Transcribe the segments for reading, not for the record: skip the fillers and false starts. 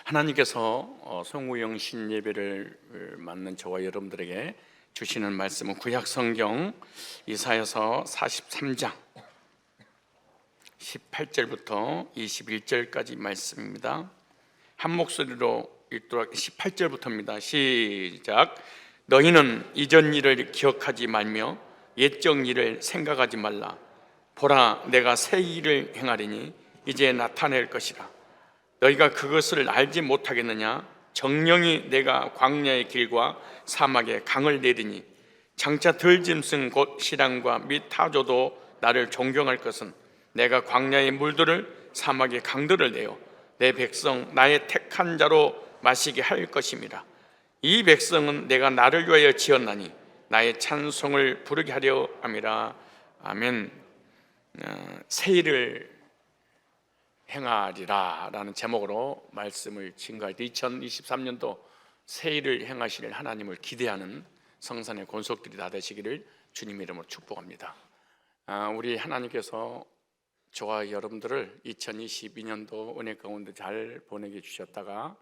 하나님께서 성우영신 예배를 맡는 저와 여러분들에게 주시는 말씀은 구약성경 이사야서 43장 18절부터 21절까지 말씀입니다. 한 목소리로 읽도록 18절부터입니다. 시작. 너희는 이전 일을 기억하지 말며 옛적 일을 생각하지 말라. 보라, 내가 새 일을 행하리니 이제 나타낼 것이라. 너희가 그것을 알지 못하겠느냐? 정령이 내가 광야의 길과 사막에 강을 내리니 장차 들짐승 곧 시랑과 및 타조도 나를 존경할 것은 내가 광야의 물들을 사막의 강들을 내어 내 백성 나의 택한 자로 마시게 할 것임이라. 이 백성은 내가 나를 위하여 지었나니 나의 찬송을 부르게 하려 함이라. 아멘. 새 일을 행하리라 라는 제목으로 말씀을 증거할 때 2023년도 새 일을 행하실 하나님을 기대하는 성산의 권속들이 다 되시기를 주님 이름으로 축복합니다. 우리 하나님께서 저와 여러분들을 2022년도 은혜 가운데 잘 보내게 주셨다가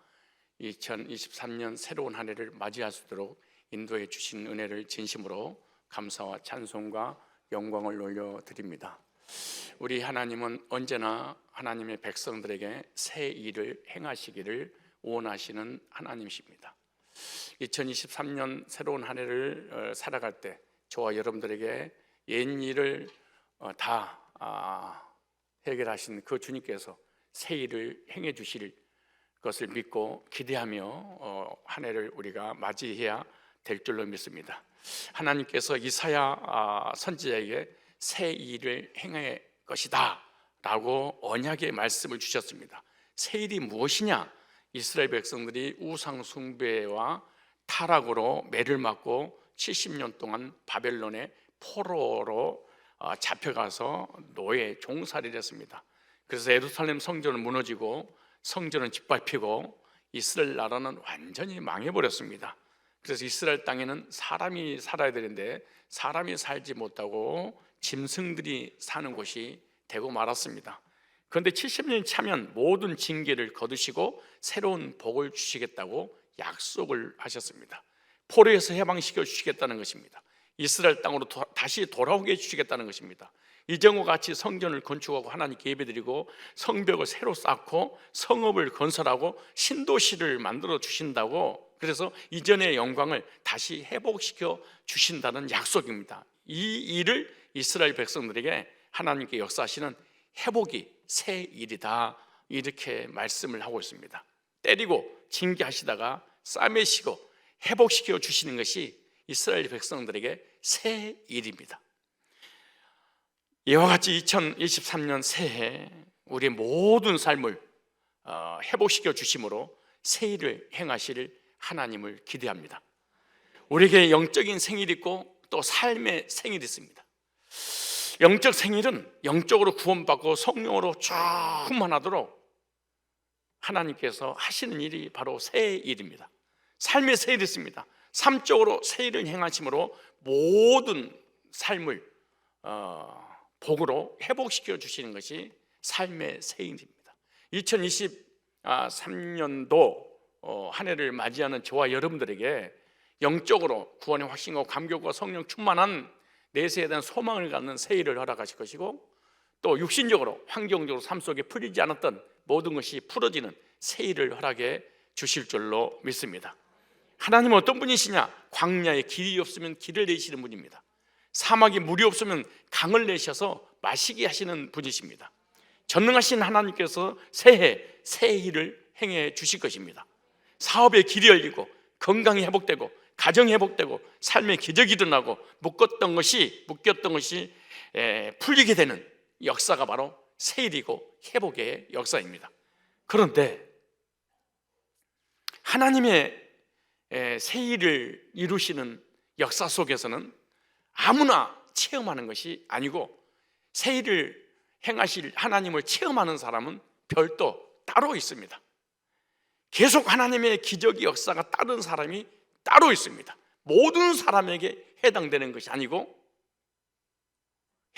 2023년 새로운 한 해를 맞이할 수 있도록 인도해 주신 은혜를 진심으로 감사와 찬송과 영광을 올려드립니다. 우리 하나님은 언제나 하나님의 백성들에게 새 일을 행하시기를 원하시는 하나님이십니다. 2023년 새로운 한 해를 살아갈 때 저와 여러분들에게 옛 일을 다 해결하신 그 주님께서 새 일을 행해 주실 것을 믿고 기대하며 한 해를 우리가 맞이해야 될 줄로 믿습니다. 하나님께서 이사야 선지자에게 새 일을 행할 것이다 라고 언약의 말씀을 주셨습니다. 새 일이 무엇이냐? 이스라엘 백성들이 우상 숭배와 타락으로 매를 맞고 70년 동안 바벨론의 포로로 잡혀가서 노예 종살이를 했습니다. 그래서 예루살렘 성전은 무너지고 성전은 짓밟히고 이스라엘 나라는 완전히 망해버렸습니다. 그래서 이스라엘 땅에는 사람이 살아야 되는데 사람이 살지 못하고 짐승들이 사는 곳이 되고 말았습니다. 그런데 70년이 차면 모든 징계를 거두시고 새로운 복을 주시겠다고 약속을 하셨습니다. 포로에서 해방시켜 주시겠다는 것입니다. 이스라엘 땅으로 다시 돌아오게 해주시겠다는 것입니다. 이전과 같이 성전을 건축하고 하나님께 예배드리고 성벽을 새로 쌓고 성읍을 건설하고 신도시를 만들어 주신다고, 그래서 이전의 영광을 다시 회복시켜 주신다는 약속입니다. 이 일을 이스라엘 백성들에게 하나님께 역사하시는 회복이 새 일이다, 이렇게 말씀을 하고 있습니다. 때리고 징계하시다가 싸매시고 회복시켜 주시는 것이 이스라엘 백성들에게 새 일입니다. 이와 같이 2023년 새해 우리의 모든 삶을 회복시켜 주심으로 새 일을 행하실 하나님을 기대합니다. 우리에게 영적인 생일이 있고 또 삶의 생일이 있습니다. 영적 생일은 영적으로 구원받고 성령으로 충만하도록 하나님께서 하시는 일이 바로 새 일입니다. 삶의 새 일이 있습니다. 삶적으로 새 일을 행하심으로 모든 삶을 복으로 회복시켜 주시는 것이 삶의 새 일입니다. 2023년도 한 해를 맞이하는 저와 여러분들에게 영적으로 구원의 확신과 감격과 성령 충만한 내세에 대한 소망을 갖는 새 일을 허락하실 것이고, 또 육신적으로 환경적으로 삶 속에 풀리지 않았던 모든 것이 풀어지는 새 일을 허락해 주실 줄로 믿습니다. 하나님은 어떤 분이시냐? 광야에 길이 없으면 길을 내시는 분입니다. 사막에 물이 없으면 강을 내셔서 마시게 하시는 분이십니다. 전능하신 하나님께서 새해 새 일을 행해 주실 것입니다. 사업의 길이 열리고 건강이 회복되고 가정이 회복되고 삶의 기적이 일어나고 묶였던 것이 풀리게 되는 역사가 바로 새 일이고 회복의 역사입니다. 그런데 하나님의 새 일을 이루시는 역사 속에서는 아무나 체험하는 것이 아니고 새 일을 행하실 하나님을 체험하는 사람은 별도 따로 있습니다. 계속 하나님의 기적의 역사가 따른 사람이 따로 있습니다. 모든 사람에게 해당되는 것이 아니고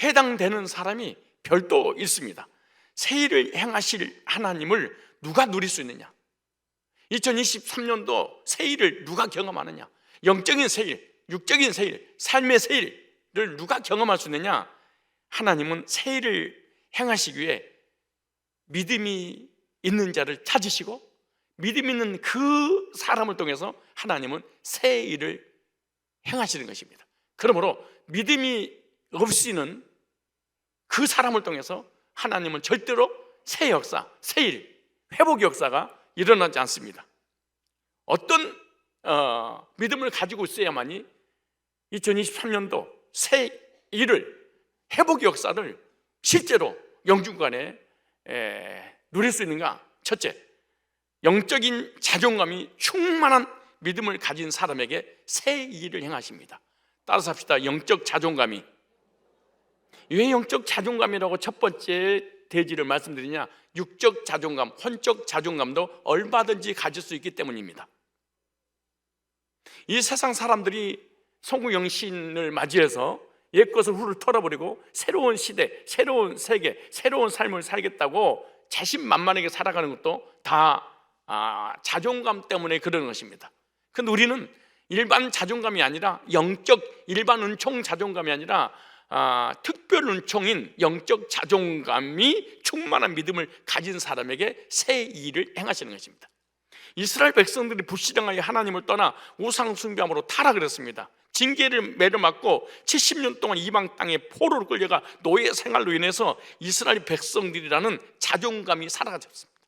해당되는 사람이 별도 있습니다. 새 일을 행하실 하나님을 누가 누릴 수 있느냐? 2023년도 세일을 누가 경험하느냐? 영적인 세일, 육적인 세일, 삶의 세일을 누가 경험할 수 있느냐? 하나님은 세일을 행하시기 위해 믿음이 있는 자를 찾으시고 믿음 있는 그 사람을 통해서 하나님은 새 일을 행하시는 것입니다. 그러므로 믿음이 없이는 그 사람을 통해서 하나님은 절대로 새 역사, 새 일, 회복 역사가 일어나지 않습니다. 어떤 믿음을 가지고 있어야만이 2023년도 새 일을, 회복 역사를 실제로 영중간에 누릴 수 있는가? 첫째, 영적인 자존감이 충만한 믿음을 가진 사람에게 새 일을 행하십니다. 따라서 합시다. 영적 자존감이. 왜 영적 자존감이라고 첫 번째 대지를 말씀드리냐? 육적 자존감, 혼적 자존감도 얼마든지 가질 수 있기 때문입니다. 이 세상 사람들이 성구영신을 맞이해서 옛것을 후를 털어버리고 새로운 시대, 새로운 세계, 새로운 삶을 살겠다고 자신만만하게 살아가는 것도 다 자존감 때문에 그러는 것입니다. 그런데 우리는 일반 자존감이 아니라 영적, 일반 은총 자존감이 아니라 특별 은총인 영적 자존감이 충만한 믿음을 가진 사람에게 새 일을 행하시는 것입니다. 이스라엘 백성들이 불신앙하여 하나님을 떠나 우상 숭배함으로 타락을 했습니다. 징계를 매려맞고 70년 동안 이방 땅에 포로로 끌려가 노예 생활로 인해서 이스라엘 백성들이라는 자존감이 사라졌습니다.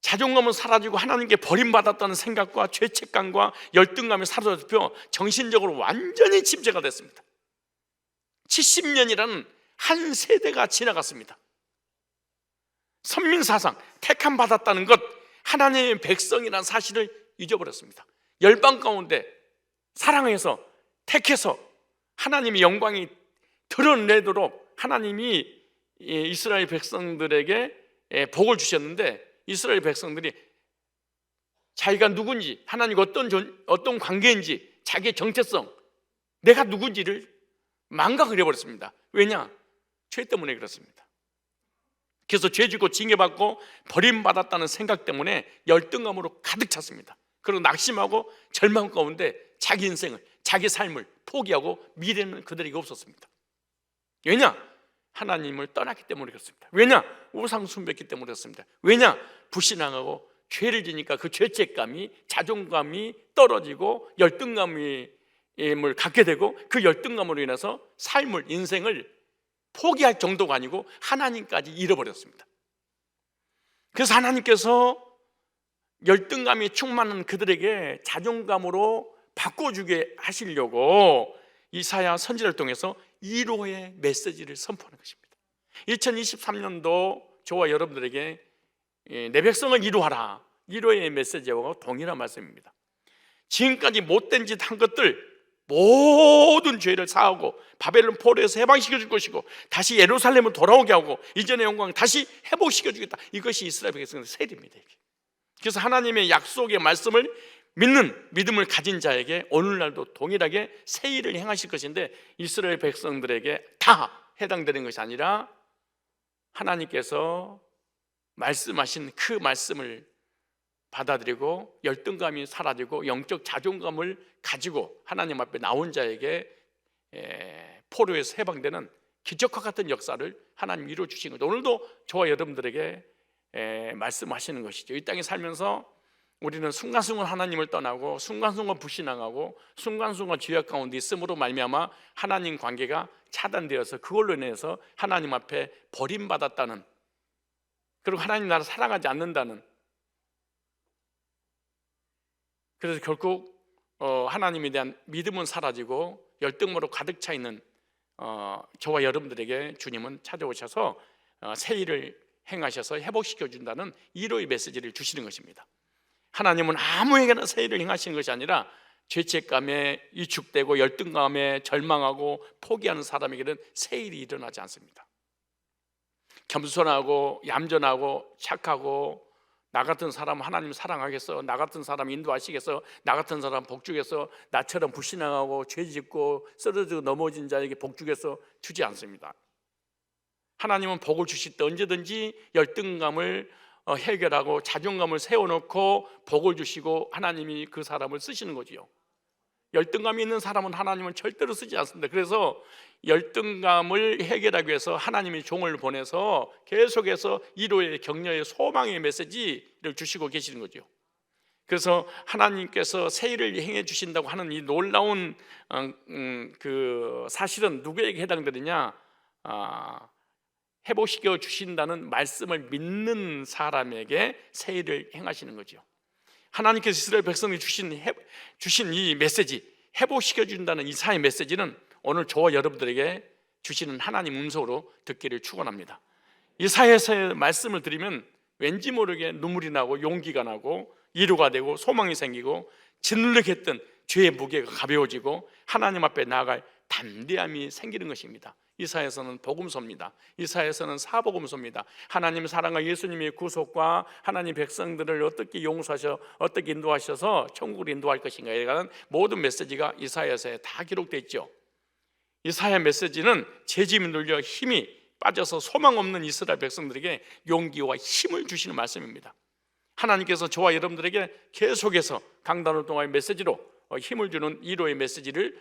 자존감은 사라지고 하나님께 버림받았다는 생각과 죄책감과 열등감이 사라졌고 정신적으로 완전히 침체가 됐습니다. 70년이라는 한 세대가 지나갔습니다. 선민사상, 택함 받았다는 것, 하나님의 백성이라는 사실을 잊어버렸습니다. 열방 가운데 사랑해서 택해서 하나님의 영광이 드러내도록 하나님이 이스라엘 백성들에게 복을 주셨는데, 이스라엘 백성들이 자기가 누군지, 하나님과 어떤 관계인지, 자기의 정체성, 내가 누군지를 망각을 해버렸습니다. 왜냐? 죄 때문에 그렇습니다. 그래서 죄짓고 징계받고 버림받았다는 생각 때문에 열등감으로 가득 찼습니다. 그리고 낙심하고 절망 가운데 자기 인생을, 자기 삶을 포기하고 미래는 그들에게 없었습니다. 왜냐? 하나님을 떠났기 때문에 그렇습니다. 왜냐? 우상 숭배했기 때문에 그렇습니다. 왜냐? 불신앙하고 죄를 지니까 그 죄책감이, 자존감이 떨어지고 열등감을 갖게 되고 그 열등감으로 인해서 삶을, 인생을 포기할 정도가 아니고 하나님까지 잃어버렸습니다. 그래서 하나님께서 열등감이 충만한 그들에게 자존감으로 바꿔주게 하시려고 이사야 선지자를 통해서 1호의 메시지를 선포하는 것입니다. 2023년도 저와 여러분들에게 내 백성을 이루하라, 1호의 메시지와 동일한 말씀입니다. 지금까지 못된 짓 한 것들 모든 죄를 사하고 바벨론 포로에서 해방시켜 줄 것이고 다시 예루살렘을 돌아오게 하고 이전의 영광을 다시 회복시켜 주겠다. 이것이 이스라엘 백성의 세일입니다. 그래서 하나님의 약속의 말씀을 믿는 믿음을 가진 자에게 오늘날도 동일하게 새 일을 행하실 것인데, 이스라엘 백성들에게 다 해당되는 것이 아니라 하나님께서 말씀하신 그 말씀을 받아들이고 열등감이 사라지고 영적 자존감을 가지고 하나님 앞에 나온 자에게 포로에서 해방되는 기적과 같은 역사를 하나님 이루어 주신 거죠. 오늘도 저와 여러분들에게 말씀하시는 것이죠. 이 땅에 살면서 우리는 순간순간 하나님을 떠나고 순간순간 불신앙하고 순간순간 죄악 가운데 있음으로 말미암아 하나님 관계가 차단되어서 그걸로 인해서 하나님 앞에 버림받았다는, 그리고 하나님 나를 사랑하지 않는다는, 그래서 결국 하나님에 대한 믿음은 사라지고 열등으로 가득 차 있는 저와 여러분들에게 주님은 찾아오셔서 새 일을 행하셔서 회복시켜 준다는 1호의 메시지를 주시는 것입니다. 하나님은 아무에게나 새 일을 행하시는 것이 아니라 죄책감에 위축되고 열등감에 절망하고 포기하는 사람에게는 새 일이 일어나지 않습니다. 겸손하고 얌전하고 착하고 나 같은 사람 하나님 사랑하겠어, 나 같은 사람 인도하시겠어, 나 같은 사람 복주겠어, 나처럼 불신앙하고 죄짓고 쓰러지고 넘어진 자에게 복주겠어 주지 않습니다. 하나님은 복을 주실 때 언제든지 열등감을 해결하고 자존감을 세워놓고 복을 주시고 하나님이 그 사람을 쓰시는 거지요. 열등감이 있는 사람은 하나님은 절대로 쓰지 않습니다. 그래서 열등감을 해결하기 위해서 하나님이 종을 보내서 계속해서 위로의 격려의 소망의 메시지를 주시고 계시는 거죠. 그래서 하나님께서 새 일을 행해 주신다고 하는 이 놀라운 그 사실은 누구에게 해당되느냐? 회복시켜 주신다는 말씀을 믿는 사람에게 새 일을 행하시는 거죠. 하나님께서 이스라엘 백성이 주신 이 메시지, 회복시켜 준다는 이사의 메시지는 오늘 저와 여러분들에게 주시는 하나님 음성으로 듣기를 축원합니다. 이사야서의 말씀을 들으면 왠지 모르게 눈물이 나고 용기가 나고 위로가 되고 소망이 생기고 짓눌렸던 죄의 무게가 가벼워지고 하나님 앞에 나아갈 담대함이 생기는 것입니다. 이사야서는 복음서입니다. 이사야서는 사복음서입니다. 하나님 사랑과 예수님의 구속과 하나님 백성들을 어떻게 용서하셔 어떻게 인도하셔서 천국을 인도할 것인가에 관한 모든 메시지가 이사야서에 다 기록되어 있죠. 이사야 메시지는 죄짐이 눌려 힘이 빠져서 소망 없는 이스라엘 백성들에게 용기와 힘을 주시는 말씀입니다. 하나님께서 저와 여러분들에게 계속해서 강단을 통하여 메시지로 힘을 주는 위로의 메시지를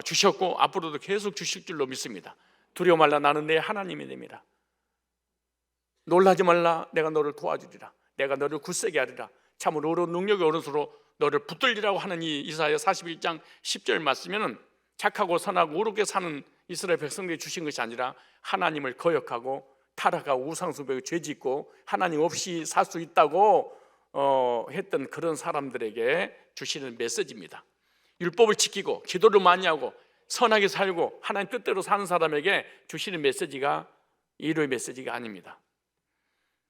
주셨고 앞으로도 계속 주실 줄로 믿습니다. 두려워 말라, 나는 내 하나님이 됩니다. 놀라지 말라, 내가 너를 도와주리라. 내가 너를 굳세게 하리라. 참으로 어려운 능력의 오른손으로 너를 붙들리라고 하는 이 이사야 41장 10절 말씀에는 착하고 선하고 의롭게 사는 이스라엘 백성들이 주신 것이 아니라 하나님을 거역하고 타락하고 우상숭배하고 죄짓고 하나님 없이 살 수 있다고 했던 그런 사람들에게 주시는 메시지입니다. 율법을 지키고 기도를 많이 하고 선하게 살고 하나님 뜻대로 사는 사람에게 주시는 메시지가 위로의 메시지가 아닙니다.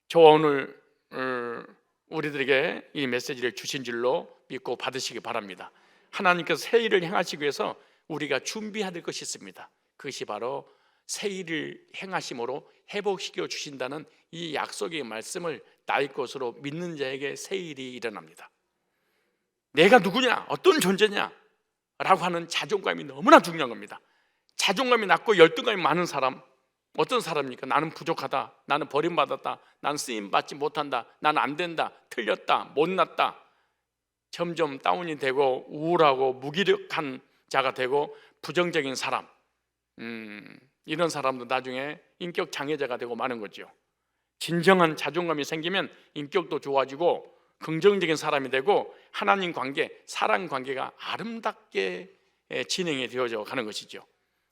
저와 오늘 우리들에게 이 메시지를 주신 줄로 믿고 받으시기 바랍니다. 하나님께서 새 일을 행하시기 위해서 우리가 준비해야 될 것이 있습니다. 그것이 바로 새 일을 행하심으로 회복시켜 주신다는 이 약속의 말씀을 나의 것으로 믿는 자에게 새 일이 일어납니다. 내가 누구냐, 어떤 존재냐 라고 하는 자존감이 너무나 중요한 겁니다. 자존감이 낮고 열등감이 많은 사람, 어떤 사람입니까? 나는 부족하다, 나는 버림받았다, 나는 쓰임받지 못한다, 나는 안 된다, 틀렸다, 못났다, 점점 다운이 되고 우울하고 무기력한 자가 되고 부정적인 사람, 이런 사람도 나중에 인격 장애자가 되고 마는 거죠. 진정한 자존감이 생기면 인격도 좋아지고 긍정적인 사람이 되고 하나님 관계, 사랑 관계가 아름답게 진행이 되어져 가는 것이죠.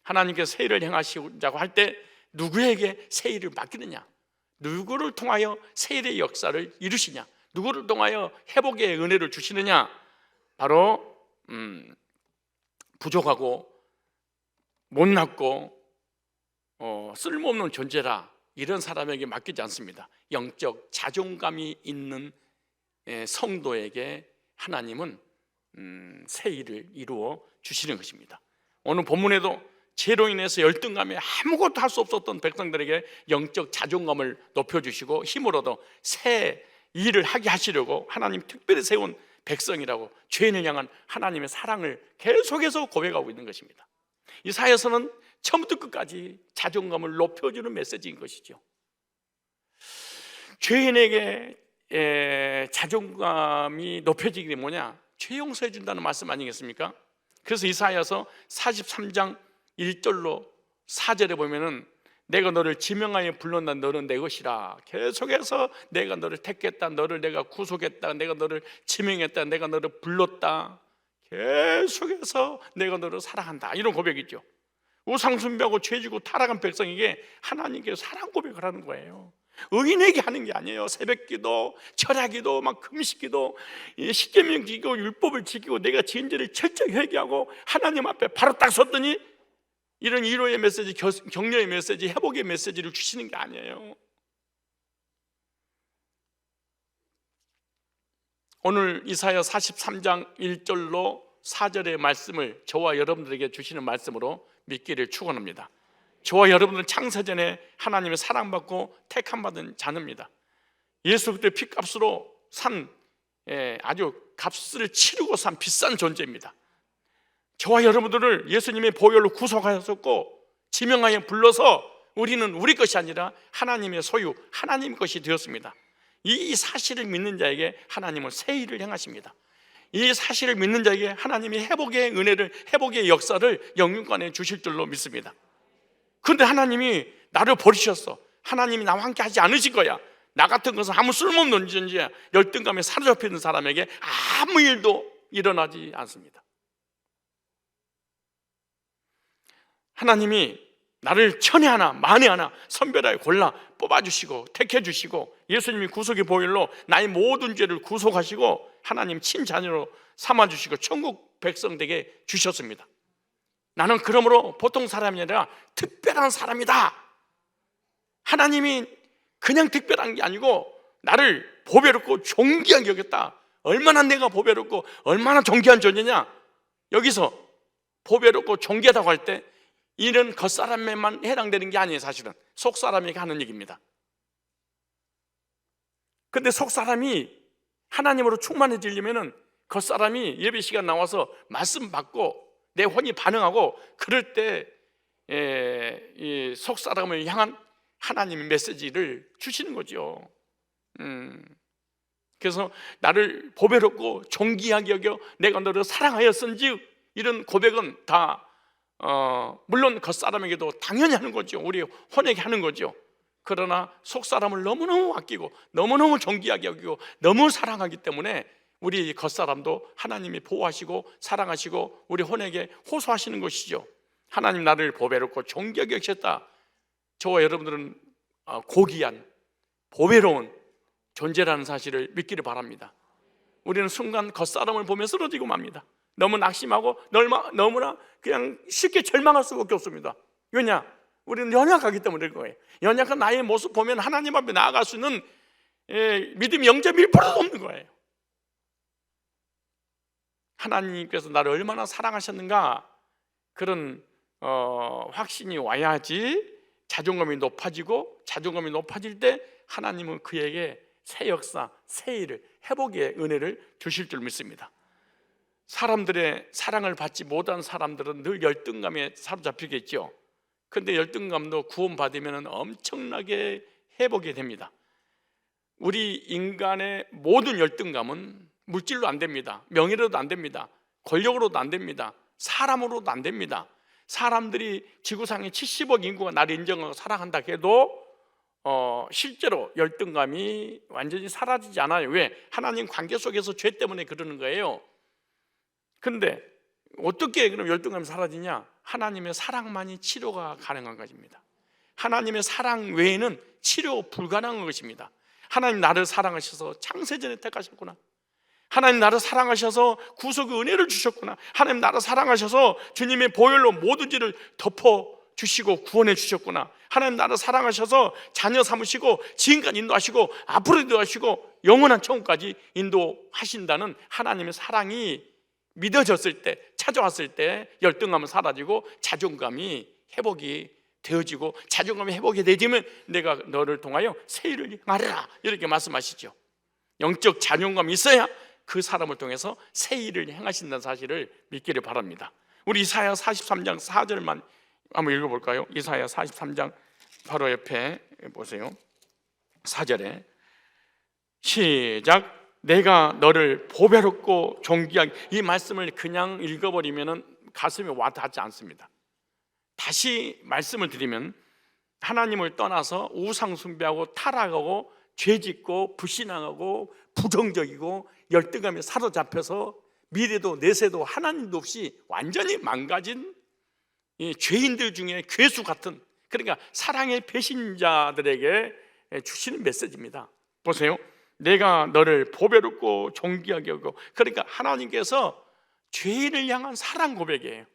하나님께서 새 일을 행하시자고 할 때 누구에게 새 일을 맡기느냐, 누구를 통하여 새 일의 역사를 이루시냐, 누구를 통하여 회복의 은혜를 주시느냐, 바로 부족하고 못났고 쓸모없는 존재라 이런 사람에게 맡기지 않습니다. 영적 자존감이 있는 성도에게 하나님은 새 일을 이루어 주시는 것입니다. 오늘 본문에도 죄로 인해서 열등감에 아무것도 할 수 없었던 백성들에게 영적 자존감을 높여주시고 힘을 얻어 새 일을 하게 하시려고 하나님 특별히 세운 백성이라고 죄인을 향한 하나님의 사랑을 계속해서 고백하고 있는 것입니다. 이사야서는 처음부터 끝까지 자존감을 높여주는 메시지인 것이죠. 죄인에게 자존감이 높여지기 게 뭐냐? 죄 용서해 준다는 말씀 아니겠습니까? 그래서 이사야서 43장 1절로 4절에 보면은 내가 너를 지명하여 불렀다, 너는 내 것이라. 계속해서 내가 너를 택했다, 너를 내가 구속했다, 내가 너를 지명했다, 내가 너를 불렀다, 계속해서 내가 너를 사랑한다, 이런 고백이죠. 우상숭배하고 죄지고 타락한 백성에게 하나님께 사랑 고백을 하는 거예요. 의인에게 하는 게 아니에요. 새벽기도, 철야기도, 막 금식기도, 십계명 지키고 율법을 지키고 내가 지은 죄를 철저히 회개하고 하나님 앞에 바로 딱 섰더니 이런 위로의 메시지, 격려의 메시지, 회복의 메시지를 주시는 게 아니에요. 오늘 이사야 43장 1절로 4절의 말씀을 저와 여러분들에게 주시는 말씀으로 믿기를 축원합니다. 저와 여러분들은 창세전에 하나님의 사랑받고 택함받은 자녀입니다. 예수 그리스도의 피값으로 산 아주 값을 치르고 산 비싼 존재입니다. 저와 여러분들을 예수님의 보혈로 구속하셨고 지명하여 불러서 우리는 우리 것이 아니라 하나님의 소유, 하나님 것이 되었습니다. 이 사실을 믿는 자에게 하나님은 새 일을 행하십니다. 이 사실을 믿는 자에게 하나님이 회복의 은혜를, 회복의 역사를 영육간에 주실 줄로 믿습니다. 그런데 하나님이 나를 버리셨어. 하나님이 나와 함께 하지 않으실 거야. 나 같은 것은 아무 쓸모없는 존재야. 열등감에 사로잡혀 있는 사람에게 아무 일도 일어나지 않습니다. 하나님이 나를 천에 하나 만에 하나 선별하여 골라 뽑아주시고 택해주시고 예수님이 구속의 보혈로 나의 모든 죄를 구속하시고 하나님 친자녀로 삼아주시고 천국 백성 되게 주셨습니다. 나는 그러므로 보통 사람이 아니라 특별한 사람이다. 하나님이 그냥 특별한 게 아니고 나를 보배롭고 존귀하게 여겼다. 얼마나 내가 보배롭고 얼마나 존귀한 존재냐. 여기서 보배롭고 존귀하다고 할 때 이는 겉사람에만 해당되는 게 아니에요. 사실은 속사람에게 하는 얘기입니다. 근데 속사람이 하나님으로 충만해지려면 겉사람이 예배 시간 나와서 말씀 받고 내 혼이 반응하고 그럴 때 이 속사람을 향한 하나님의 메시지를 주시는 거죠. 그래서 나를 보배롭고 존귀하게 여겨 내가 너를 사랑하였은즉 이런 고백은 다 물론 겉사람에게도 당연히 하는 거죠. 우리 혼에게 하는 거죠. 그러나 속사람을 너무너무 아끼고 너무너무 존귀하게 여기고 너무 사랑하기 때문에 우리 겉사람도 하나님이 보호하시고 사랑하시고 우리 혼에게 호소하시는 것이죠. 하나님 나를 보배롭고 존귀하게 여기셨다. 저와 여러분들은 고귀한 보배로운 존재라는 사실을 믿기를 바랍니다. 우리는 순간 겉사람을 보며 쓰러지고 맙니다. 너무 낙심하고 너무나 그냥 쉽게 절망할 수밖에 없습니다. 왜냐? 우리는 연약하기 때문에 그럴 거예요. 연약한 나의 모습 보면 하나님 앞에 나아갈 수 있는 믿음이 0.1%도 없는 거예요. 하나님께서 나를 얼마나 사랑하셨는가 그런 확신이 와야지 자존감이 높아지고 자존감이 높아질 때 하나님은 그에게 새 역사, 새 일을, 회복의 은혜를 주실 줄 믿습니다. 사람들의 사랑을 받지 못한 사람들은 늘 열등감에 사로잡히겠죠. 그런데 열등감도 구원받으면 엄청나게 회복이 됩니다. 우리 인간의 모든 열등감은 물질로 안 됩니다. 명예로도 안 됩니다. 권력으로도 안 됩니다. 사람으로도 안 됩니다. 사람들이 지구상에 70억 인구가 나를 인정하고 사랑한다 해도 실제로 열등감이 완전히 사라지지 않아요. 왜? 하나님 관계 속에서 죄 때문에 그러는 거예요. 근데 어떻게 그럼 열등감이 사라지냐? 하나님의 사랑만이 치료가 가능한 것입니다. 하나님의 사랑 외에는 치료 불가능한 것입니다. 하나님 나를 사랑하셔서 창세전에 택하셨구나. 하나님 나를 사랑하셔서 구속의 은혜를 주셨구나. 하나님 나를 사랑하셔서 주님의 보혈로 모든 죄를 덮어주시고 구원해 주셨구나. 하나님 나를 사랑하셔서 자녀 삼으시고 지금까지 인도하시고 앞으로 인도하시고 영원한 천국까지 인도하신다는 하나님의 사랑이 믿어졌을 때, 찾아왔을 때 열등감은 사라지고 자존감이 회복이 되어지고 자존감이 회복이 되지면 내가 너를 통하여 새 일을 행하리라 이렇게 말씀하시죠. 영적 자존감이 있어야 그 사람을 통해서 새 일을 행하신다는 사실을 믿기를 바랍니다. 우리 이사야 43장 4절만 한번 읽어볼까요? 이사야 43장 바로 옆에 보세요. 4절에 시작. 내가 너를 보배롭고 존귀하게. 이 말씀을 그냥 읽어버리면 가슴에 와닿지 않습니다. 다시 말씀을 드리면 하나님을 떠나서 우상 숭배하고 타락하고 죄짓고 불신앙하고 부정적이고 열등감에 사로잡혀서 미래도 내세도 하나님도 없이 완전히 망가진 이 죄인들 중에 괴수 같은, 그러니까 사랑의 배신자들에게 주시는 메시지입니다. 보세요. 내가 너를 보배롭고 존귀하게 여기고, 그러니까 하나님께서 죄인을 향한 사랑 고백이에요.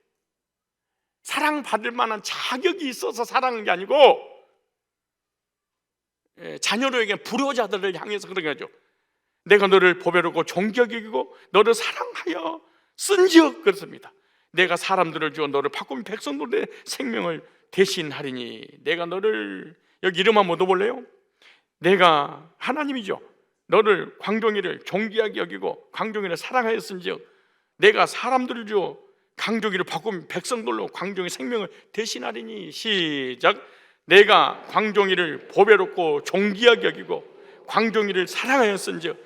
사랑받을 만한 자격이 있어서 사랑하는 게 아니고 자녀로에게 불효자들을 향해서 그런 거죠. 내가 너를 보배롭고 존귀하게 여기고 너를 사랑하여 쓴즉 그렇습니다. 내가 사람들을 주어 너를 바꾸면 백성들의 생명을 대신하리니. 내가 너를, 여기 이름 한번 넣어볼래요? 내가 하나님이죠. 너를 광종이를 존귀하게 여기고 광종이를 사랑하였은즉 내가 사람들을 주어 광종이를 바꾸면 백성들로 광종의 생명을 대신하리니. 시작. 내가 광종이를 보배롭고 존귀하게 여기고 광종이를 사랑하였은즉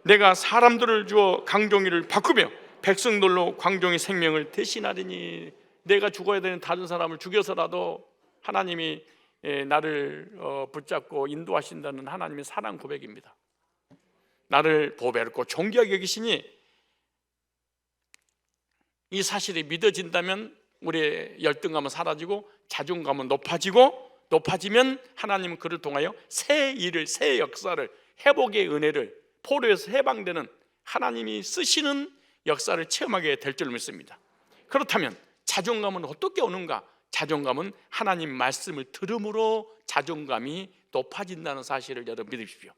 내가 사람들을 주어 광종이를 바꾸며 백성들로 광종의 생명을 대신하리니. 내가 죽어야 되는 다른 사람을 죽여서라도 하나님이 나를 붙잡고 인도하신다는 하나님의 사랑 고백입니다. 나를 보배롭고 존귀하게 여기시니 이 사실이 믿어진다면 우리의 열등감은 사라지고 자존감은 높아지면 하나님은 그를 통하여 새 일을, 새 역사를, 회복의 은혜를, 포로에서 해방되는 하나님이 쓰시는 역사를 체험하게 될 줄 믿습니다. 그렇다면 자존감은 어떻게 오는가? 자존감은 하나님 말씀을 들음으로 자존감이 높아진다는 사실을 여러분 믿으십시오.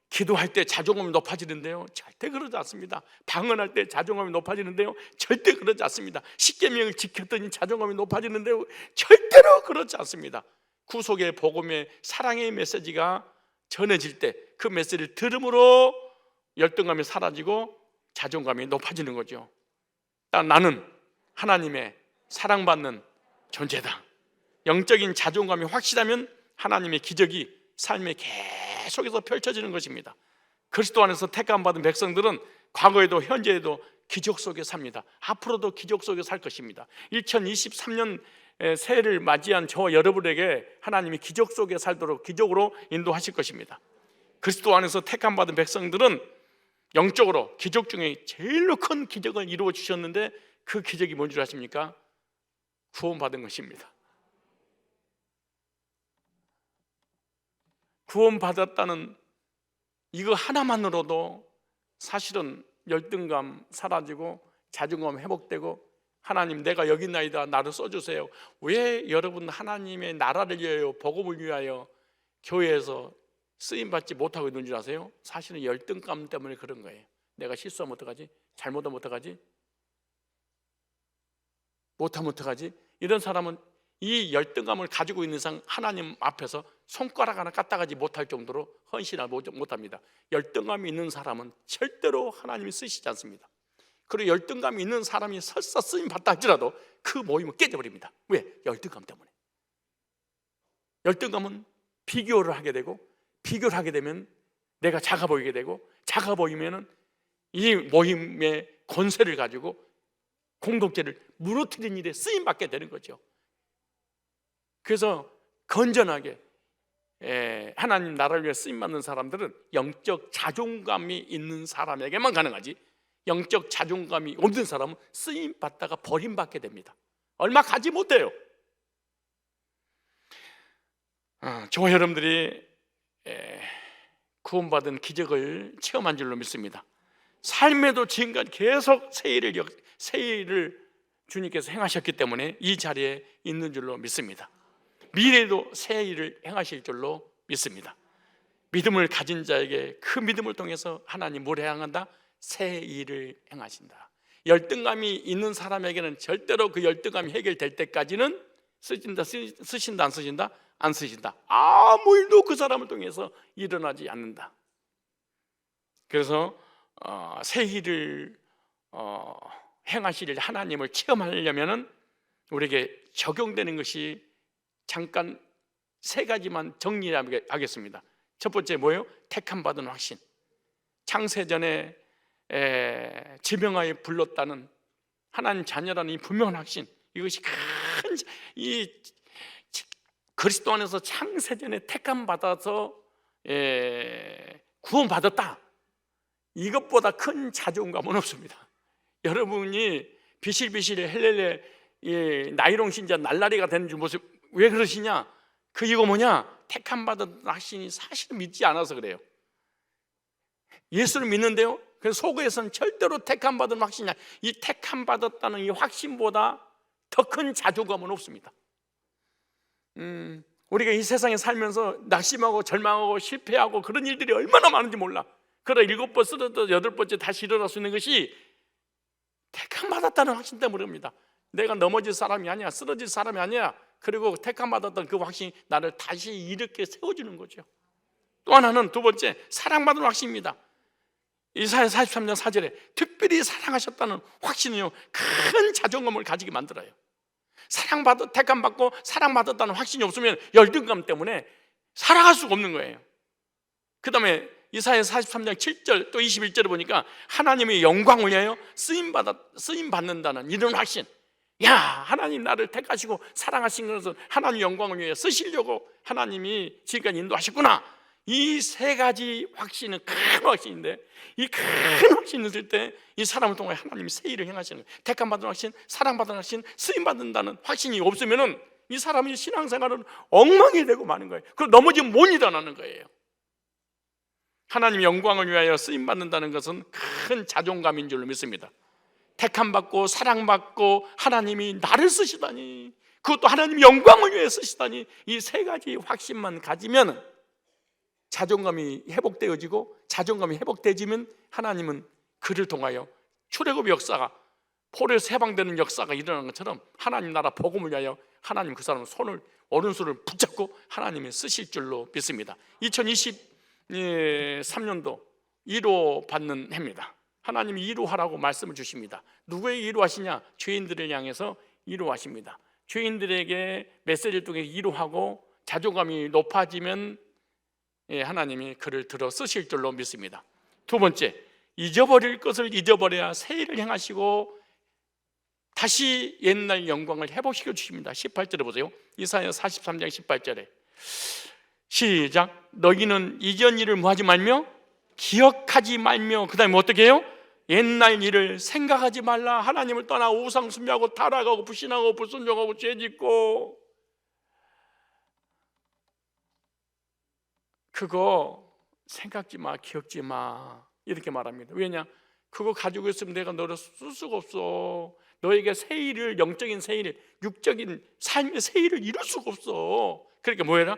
기도할 때 자존감이 높아지는데요, 절대 그러지 않습니다. 방언할 때 자존감이 높아지는데요, 절대 그러지 않습니다. 십계명을 지켰더니 자존감이 높아지는데요, 절대로 그렇지 않습니다. 구속의 복음의 사랑의 메시지가 전해질 때 그 메시지를 들음으로 열등감이 사라지고 자존감이 높아지는 거죠. 나는 하나님의 사랑받는 존재다. 영적인 자존감이 확실하면 하나님의 기적이 삶에 계속해서 펼쳐지는 것입니다. 그리스도 안에서 택함받은 백성들은 과거에도 현재에도 기적 속에 삽니다. 앞으로도 기적 속에 살 것입니다. 2023년 새해를 맞이한 저와 여러분에게 하나님이 기적 속에 살도록 기적으로 인도하실 것입니다. 그리스도 안에서 택함받은 백성들은 영적으로 기적 중에 제일로 큰 기적을 이루어 주셨는데 그 기적이 뭔 줄 아십니까? 구원받은 것입니다. 구원받았다는 이거 하나만으로도 사실은 열등감 사라지고 자존감 회복되고, 하나님 내가 여기 있나이다, 나를 써주세요. 왜 여러분 하나님의 나라를 위하여, 복음을 위하여 교회에서 쓰임받지 못하고 있는 줄 아세요? 사실은 열등감 때문에 그런 거예요. 내가 실수하면 어떡하지? 잘못하면 어떡하지? 못하면 어떡하지? 이런 사람은 이 열등감을 가지고 있는 이상 하나님 앞에서 손가락 하나 까딱하지 못할 정도로 헌신하지 못합니다. 열등감이 있는 사람은 절대로 하나님이 쓰시지 않습니다. 그리고 열등감이 있는 사람이 설사 쓰임 받다 할지라도 그 모임은 깨져버립니다. 왜? 열등감 때문에. 열등감은 비교를 하게 되고, 비교를 하게 되면 내가 작아 보이게 되고, 작아 보이면 이 모임의 권세를 가지고 공동체를 무너뜨리는 일에 쓰임받게 되는 거죠. 그래서 건전하게 하나님 나라를 위해 쓰임받는 사람들은 영적 자존감이 있는 사람에게만 가능하지, 영적 자존감이 없는 사람은 쓰임받다가 버림받게 됩니다. 얼마 가지 못해요. 저와 여러분들이 구원받은 기적을 체험한 줄로 믿습니다. 삶에도 지금까지 계속 새 일을 주님께서 행하셨기 때문에 이 자리에 있는 줄로 믿습니다. 미래에도 새 일을 행하실 줄로 믿습니다. 믿음을 가진 자에게 그 믿음을 통해서 하나님 뭘 행한다? 새 일을 행하신다. 열등감이 있는 사람에게는 절대로 그 열등감이 해결될 때까지는 쓰신다 안 쓰신다? 안 쓰신다. 아무 일도 그 사람을 통해서 일어나지 않는다. 그래서 새 일을 행하실 하나님을 체험하려면 우리에게 적용되는 것이 잠깐 세 가지만 정리하겠습니다. 첫 번째 뭐예요? 택함받은 확신. 창세전에 지명하여 불렀다는 하나님 자녀라는 이 분명한 확신, 이것이 큰 그리스도 안에서 창세전에 택함받아서 구원받았다, 이것보다 큰 자존감은 없습니다. 여러분이 비실비실의 헬렐레 나이롱 신자 날라리가 되는 줄 모습, 왜 그러시냐? 이거 뭐냐? 택함받은 확신이 사실은 믿지 않아서 그래요. 예수를 믿는데요, 그래서 속에서는 절대로 택함받은 확신이야. 이 택함받았다는 이 확신보다 더 큰 자존감은 없습니다. 우리가 이 세상에 살면서 낙심하고 절망하고 실패하고 그런 일들이 얼마나 많은지 몰라. 그러다 7번 쓰러져 8번째 다시 일어날 수 있는 것이 택함받았다는 확신 때문입니다. 내가 넘어질 사람이 아니야, 쓰러질 사람이 아니야. 그리고 택함받았던 그 확신이 나를 다시 일으켜 세워주는 거죠. 또 하나는, 두 번째, 사랑받은 확신입니다. 이사야 43장 4절에 특별히 사랑하셨다는 확신은요, 큰 자존감을 가지게 만들어요. 택함받고 사랑받았다는 확신이 없으면 열등감 때문에 살아갈 수가 없는 거예요. 그 다음에 이사야 43장 7절 또 21절을 보니까 하나님의 영광을 위하여 쓰임받는다는 이런 확신. 야, 하나님 나를 택하시고 사랑하신 것은 하나님 영광을 위해 쓰시려고 하나님이 지금까지 인도하셨구나. 이 세 가지 확신은 큰 확신인데, 이 큰 확신을 들 때 이 사람을 통해 하나님이 새 일을 행하시는 거예요. 택함받은 확신, 사랑받은 확신, 쓰임받는다는 확신이 없으면은 이 사람의 신앙생활은 엉망이 되고 마는 거예요. 그럼 넘어지면 못 일어나는 거예요. 하나님 영광을 위하여 쓰임받는다는 것은 큰 자존감인 줄로 믿습니다. 택함받고 사랑받고 하나님이 나를 쓰시다니, 그것도 하나님 영광을 위해 쓰시다니, 이 세 가지 확신만 가지면 자존감이 회복되어지고, 자존감이 회복되지면 하나님은 그를 통하여 출애굽 역사가, 포로에서 해방되는 역사가 일어나는 것처럼 하나님 나라 복음을 위하여 하나님 그 사람의 손을, 오른손을 붙잡고 하나님이 쓰실 줄로 믿습니다. 2023년도 위로받는 해입니다. 하나님이 위로하라고 말씀을 주십니다. 누구에게 위로하시냐? 죄인들을 향해서 위로하십니다. 죄인들에게 메시지를 통해 위로하고 자존감이 높아지면 하나님이 그를 들어 쓰실 줄로 믿습니다. 두 번째, 잊어버릴 것을 잊어버려야 새 일을 행하시고 다시 옛날 영광을 회복시켜 주십니다. 18절에 보세요. 이사야 43장 18절에 시작. 너희는 이전 일을 뭐하지 말며 기억하지 말며, 그 다음에 어떻게 해요? 옛날 일을 생각하지 말라. 하나님을 떠나 우상 숭배하고 타락하고 불신하고 불순종하고 죄짓고, 그거 생각지 마, 기억지 마, 이렇게 말합니다. 왜냐? 그거 가지고 있으면 내가 너를 쓸 수가 없어. 너에게 새 일을, 영적인 새 일, 육적인 삶의 새 일을 이룰 수가 없어. 그러니까 뭐해라?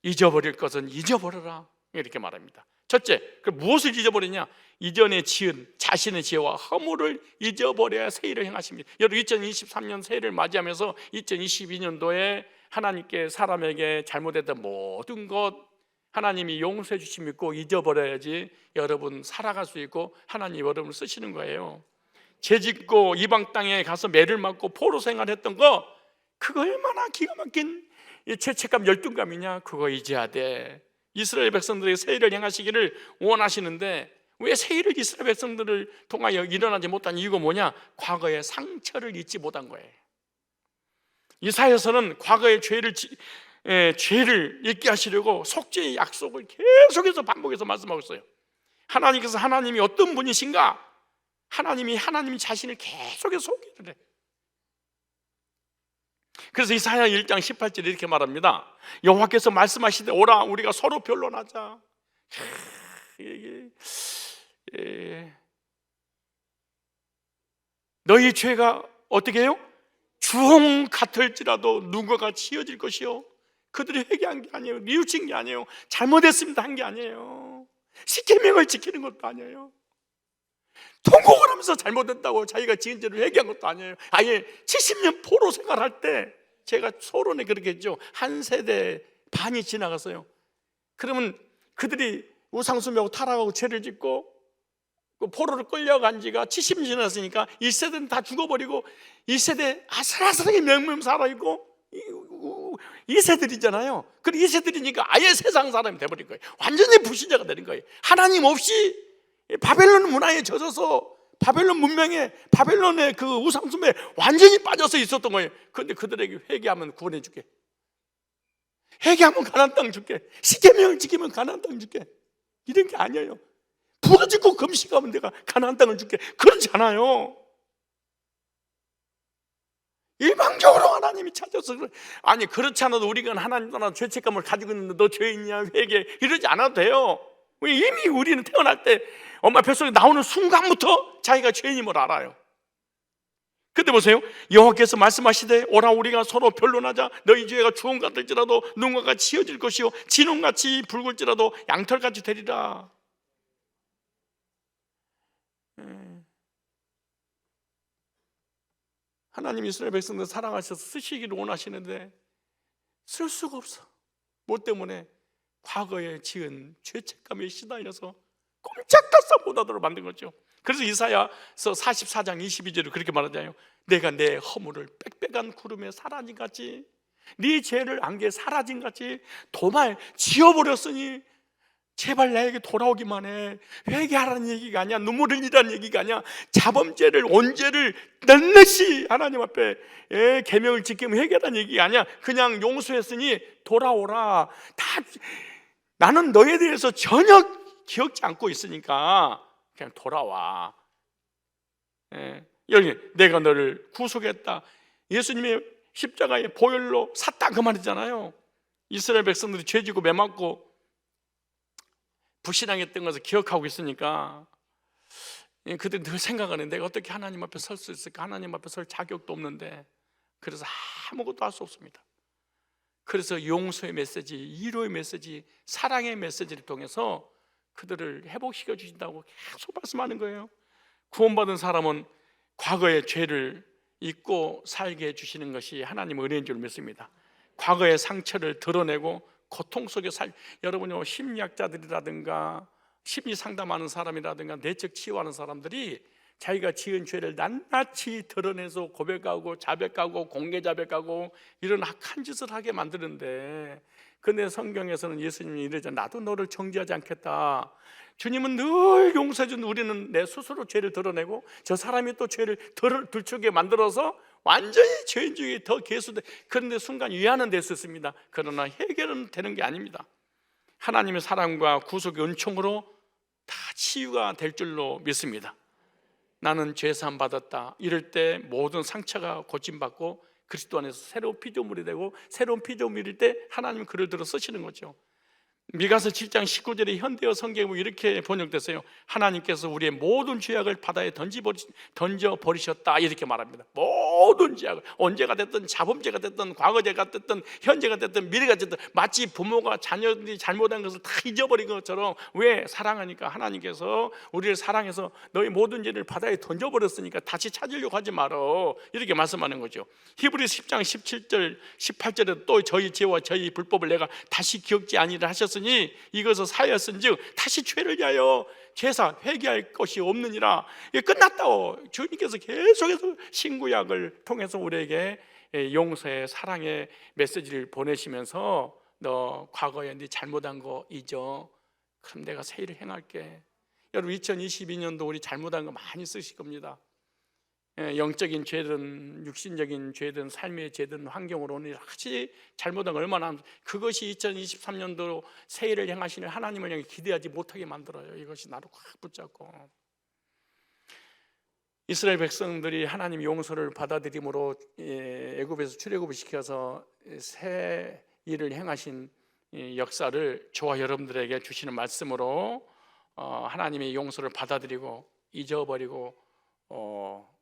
잊어버릴 것은 잊어버려라, 이렇게 말합니다. 첫째, 그 무엇을 잊어버리냐? 이전에 지은 자신의 죄와 허물을 잊어버려야 새 일을 행하십니다. 여러분, 2023년 새해를 맞이하면서 2022년도에 하나님께 사람에게 잘못했던 모든 것 하나님이 용서해 주심 믿고 잊어버려야지 여러분 살아갈 수 있고 하나님 여러분을 쓰시는 거예요. 죄짓고 이방 땅에 가서 매를 맞고 포로 생활했던 거, 그거 얼마나 기가 막힌 죄책감, 열등감이냐. 그거 잊어야 돼. 이스라엘 백성들에게 새 일을 행하시기를 원하시는데 왜 새 일을 이스라엘 백성들을 통하여 일어나지 못한 이유가 뭐냐? 과거의 상처를 잊지 못한 거예요. 이사야서는 과거의 죄를 잊게 하시려고 속죄의 약속을 계속해서 반복해서 말씀하고 있어요. 하나님께서 하나님이 어떤 분이신가? 하나님 자신을 계속해서 소개를 해. 그래서 이사야 1장 18절에 이렇게 말합니다. 여호와께서 말씀하시되 오라 우리가 서로 변론하자. 너희 죄가 어떻게 해요? 주홍 같을지라도 누군가가 지어질 것이요, 그들이 회개한 게 아니에요. 뉘우친 게 아니에요. 잘못했습니다 한 게 아니에요. 십계명을 지키는 것도 아니에요. 통곡을 하면서 잘못했다고 자기가 지은 죄를 회개한 것도 아니에요. 아예 70년 포로 생활할 때 제가 소론에 그렇게 했죠. 한 세대 반이 지나갔어요. 그러면 그들이 우상숭배하고 타락하고 죄를 짓고 포로를 끌려간 지가 70년 지났으니까 1세대는 다 죽어버리고 1세대 아슬아슬하게 명명 살아있고 2세들이잖아요. 그리고 2세들이니까 아예 세상 사람이 돼버린 거예요. 완전히 불신자가 되는 거예요. 하나님 없이 바벨론 문화에 젖어서 바벨론 문명에, 바벨론의 그 우상숭배에 완전히 빠져서 있었던 거예요. 그런데 그들에게 회개하면 구원해 줄게, 회개하면 가나안 땅 줄게, 십계명을 지키면 가나안 땅 줄게, 이런 게 아니에요. 부러지고 금식하면 내가 가나안 땅을 줄게, 그렇지 않아요. 일방적으로 하나님이 찾아서 그래. 아니 그렇지 않아도 우리가 하나님 떠나 죄책감을 가지고 있는데 너 죄인이야 회개 이러지 않아도 돼요. 이미 우리는 태어날 때 엄마 뱃속에 나오는 순간부터 자기가 죄인임을 알아요. 근데 보세요, 여호와께서 말씀하시되 오라 우리가 서로 변론하자. 너희 죄가 주홍 같을지라도 눈과 치어질 것이요 진홍같이 붉을지라도 양털같이 되리라. 하나님 이스라엘 백성들 사랑하셔서 쓰시기를 원하시는데 쓸 수가 없어. 뭐 때문에? 과거에 지은 죄책감에 시달려서 꼼짝달싹 못하도록 만든 거죠. 그래서 이사야서 44장 22절에 그렇게 말하잖아요. 내가 내 허물을 빽빽한 구름에 사라진같이 네 죄를 안개 사라진같이 도말 지어버렸으니 제발 나에게 돌아오기만 해. 회개하라는 얘기가 아니야. 눈물 흘리라는 얘기가 아니야. 자범죄를, 원죄를 낱낱이 하나님 앞에 계명을 지키면 회개하라는 얘기가 아니야. 그냥 용서했으니 돌아오라. 다 나는 너에 대해서 전혀 기억지 않고 있으니까 그냥 돌아와. 여기 내가 너를 구속했다. 예수님이 십자가의 보혈로 샀다 그 말이잖아요. 이스라엘 백성들이 죄지고 매맞고 불신앙했던 것을 기억하고 있으니까 그들이 늘 생각하는, 내가 어떻게 하나님 앞에 설 수 있을까? 하나님 앞에 설 자격도 없는데. 그래서 아무것도 할 수 없습니다. 그래서 용서의 메시지, 위로의 메시지, 사랑의 메시지를 통해서 그들을 회복시켜 주신다고 계속 말씀하는 거예요. 구원받은 사람은 과거의 죄를 잊고 살게 해주시는 것이 하나님의 은혜인 줄 믿습니다. 과거의 상처를 드러내고 고통 속에 여러분이 심리학자들이라든가 심리 상담하는 사람이라든가 내적 치유하는 사람들이 자기가 지은 죄를 낱낱이 드러내서 고백하고 자백하고 공개 자백하고 이런 악한 짓을 하게 만드는데, 근데 성경에서는 예수님이 이러잖아요. 나도 너를 정죄하지 않겠다. 주님은 늘 용서해 준 우리는 내 스스로 죄를 드러내고 저 사람이 또 죄를 들추게 만들어서 완전히 죄인 중에 더 계수돼. 그런데 순간 위안은 될 수 있습니다. 그러나 해결은 되는 게 아닙니다. 하나님의 사랑과 구속의 은총으로 다 치유가 될 줄로 믿습니다. 나는 죄사함 받았다 이럴 때 모든 상처가 고침받고 그리스도 안에서 새로운 피조물이 되고, 새로운 피조물일 때 하나님은 그를 들어 쓰시는 거죠. 미가서 7장 19절에 현대어 성경은 이렇게 번역됐어요. 하나님께서 우리의 모든 죄악을 바다에 던져버리셨다 이렇게 말합니다. 모든 죄악을, 언제가 됐든 자범죄가 됐든 과거죄가 됐든 현재가 됐든 미래가 됐든, 마치 부모가 자녀들이 잘못한 것을 다 잊어버린 것처럼. 왜? 사랑하니까. 하나님께서 우리를 사랑해서 너희 모든 죄를 바다에 던져버렸으니까 다시 찾으려고 하지 말어 이렇게 말씀하는 거죠. 히브리서 10장 17절 18절에 또 저희 죄와 저희 불법을 내가 다시 기억지 아니라 하셨으니 이것을 사하였은즉 다시 죄를 위하여 제사 회개할 것이 없느니라. 이게 끝났다고 주님께서 계속해서 신구약을 통해서 우리에게 용서의 사랑의 메시지를 보내시면서 너 과거에 네 잘못한 거 잊어. 그럼 내가 새 일을 행할게. 여러분 2022년도 우리 잘못한 거 많이 쓰실 겁니다. 영적인 죄든 육신적인 죄든 삶의 죄든 환경으로 오늘 같이 잘못한 거 얼마나, 그것이 2023년도 새해를 향하시는 하나님을 향해 기대하지 못하게 만들어요. 이것이 나를 확 붙잡고. 이스라엘 백성들이 하나님 용서를 받아들임으로 애굽에서 출애굽을 시켜서 새 일을 행하신 역사를 저와 여러분들에게 주시는 말씀으로 하나님의 용서를 받아들이고 잊어버리고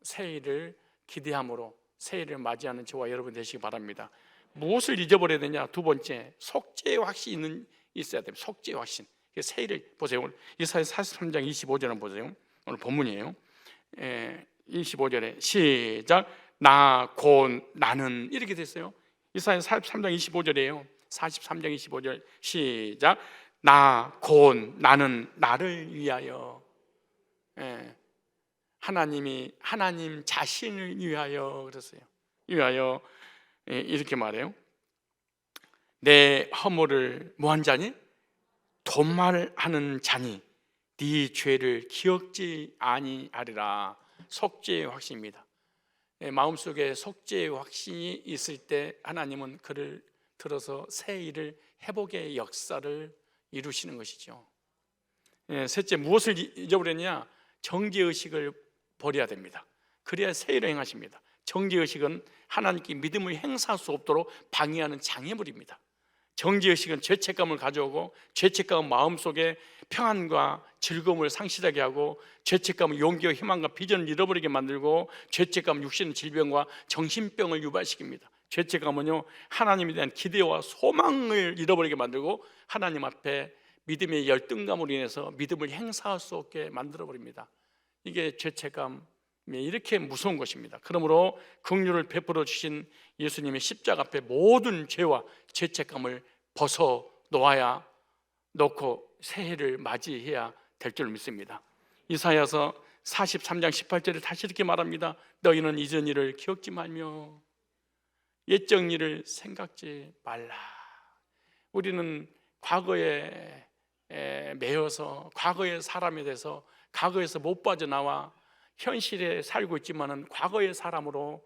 새해를 기대함으로 새해를 맞이하는 저와 여러분 되시기 바랍니다. 무엇을 잊어버려야 되냐? 두 번째, 속죄의 확신이 있어야 됩니다. 속죄의 확신. 새해를 보세요. 이사야 43장 25절 한번 보세요. 오늘 본문이에요. 25절에 시작. 나 곧 나는 이렇게 됐어요. 이사야 43장 25절이에요. 43장 25절 시작. 나 곧 나는 나를 위하여. 하나님 자신을 위하여 그랬어요. 위하여 이렇게 말해요. 내 허물을 뭐한 자니? 도말하는 자니 네 죄를 기억지 아니하리라. 속죄의 확신입니다. 마음속에 속죄의 확신이 있을 때 하나님은 그를 들어서 새 일을 회복의 역사를 이루시는 것이죠. 셋째, 무엇을 잊어버렸냐? 정죄의식을 버려야 됩니다. 그래야 새 일을 행하십니다. 정죄의식은 하나님께 믿음을 행사할 수 없도록 방해하는 장애물입니다. 정죄의식은 죄책감을 가져오고, 죄책감은 마음속에 평안과 즐거움을 상실하게 하고, 죄책감은 용기와 희망과 비전을 잃어버리게 만들고, 죄책감은 육신의 질병과 정신병을 유발시킵니다. 죄책감은요, 하나님에 대한 기대와 소망을 잃어버리게 만들고 하나님 앞에 믿음의 열등감으로 인해서 믿음을 행사할 수 없게 만들어버립니다. 이게 죄책감이 이렇게 무서운 것입니다. 그러므로 긍휼을 베풀어 주신 예수님의 십자가 앞에 모든 죄와 죄책감을 벗어 놓고 새해를 맞이해야 될 줄 믿습니다. 이사야서 43장 18절에 다시 이렇게 말합니다. 너희는 이전 일을 기억지 말며 옛적 일을 생각지 말라. 우리는 과거에 매여서 과거의 사람이 돼서 과거에서 못 빠져나와 현실에 살고 있지만은 과거의 사람으로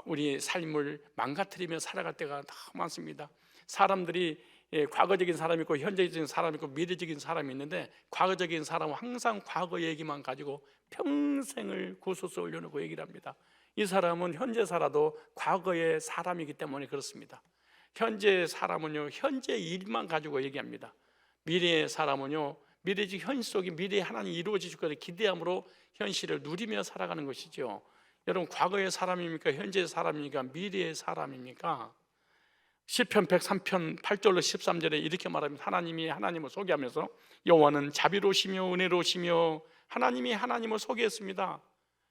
우리 삶을 망가뜨리며 살아갈 때가 너무 많습니다. 사람들이 과거적인 사람이 있고 현재적인 사람이 있고 미래적인 사람이 있는데, 과거적인 사람은 항상 과거 얘기만 가지고 평생을 구설수 올려놓고 얘기를 합니다. 이 사람은 현재 살아도 과거의 사람이기 때문에 그렇습니다. 현재 사람은요, 현재 일만 가지고 얘기합니다. 미래의 사람은요, 미래적 현실 속에 미래에 하나님이 이루어질 것을 기대함으로 현실을 누리며 살아가는 것이죠. 여러분, 과거의 사람입니까? 현재의 사람입니까? 미래의 사람입니까? 시편 103편 8절로 13절에 이렇게 말합니다. 하나님이 하나님을 소개하면서 여호와는 자비로우시며 은혜로우시며, 하나님이 하나님을 소개했습니다.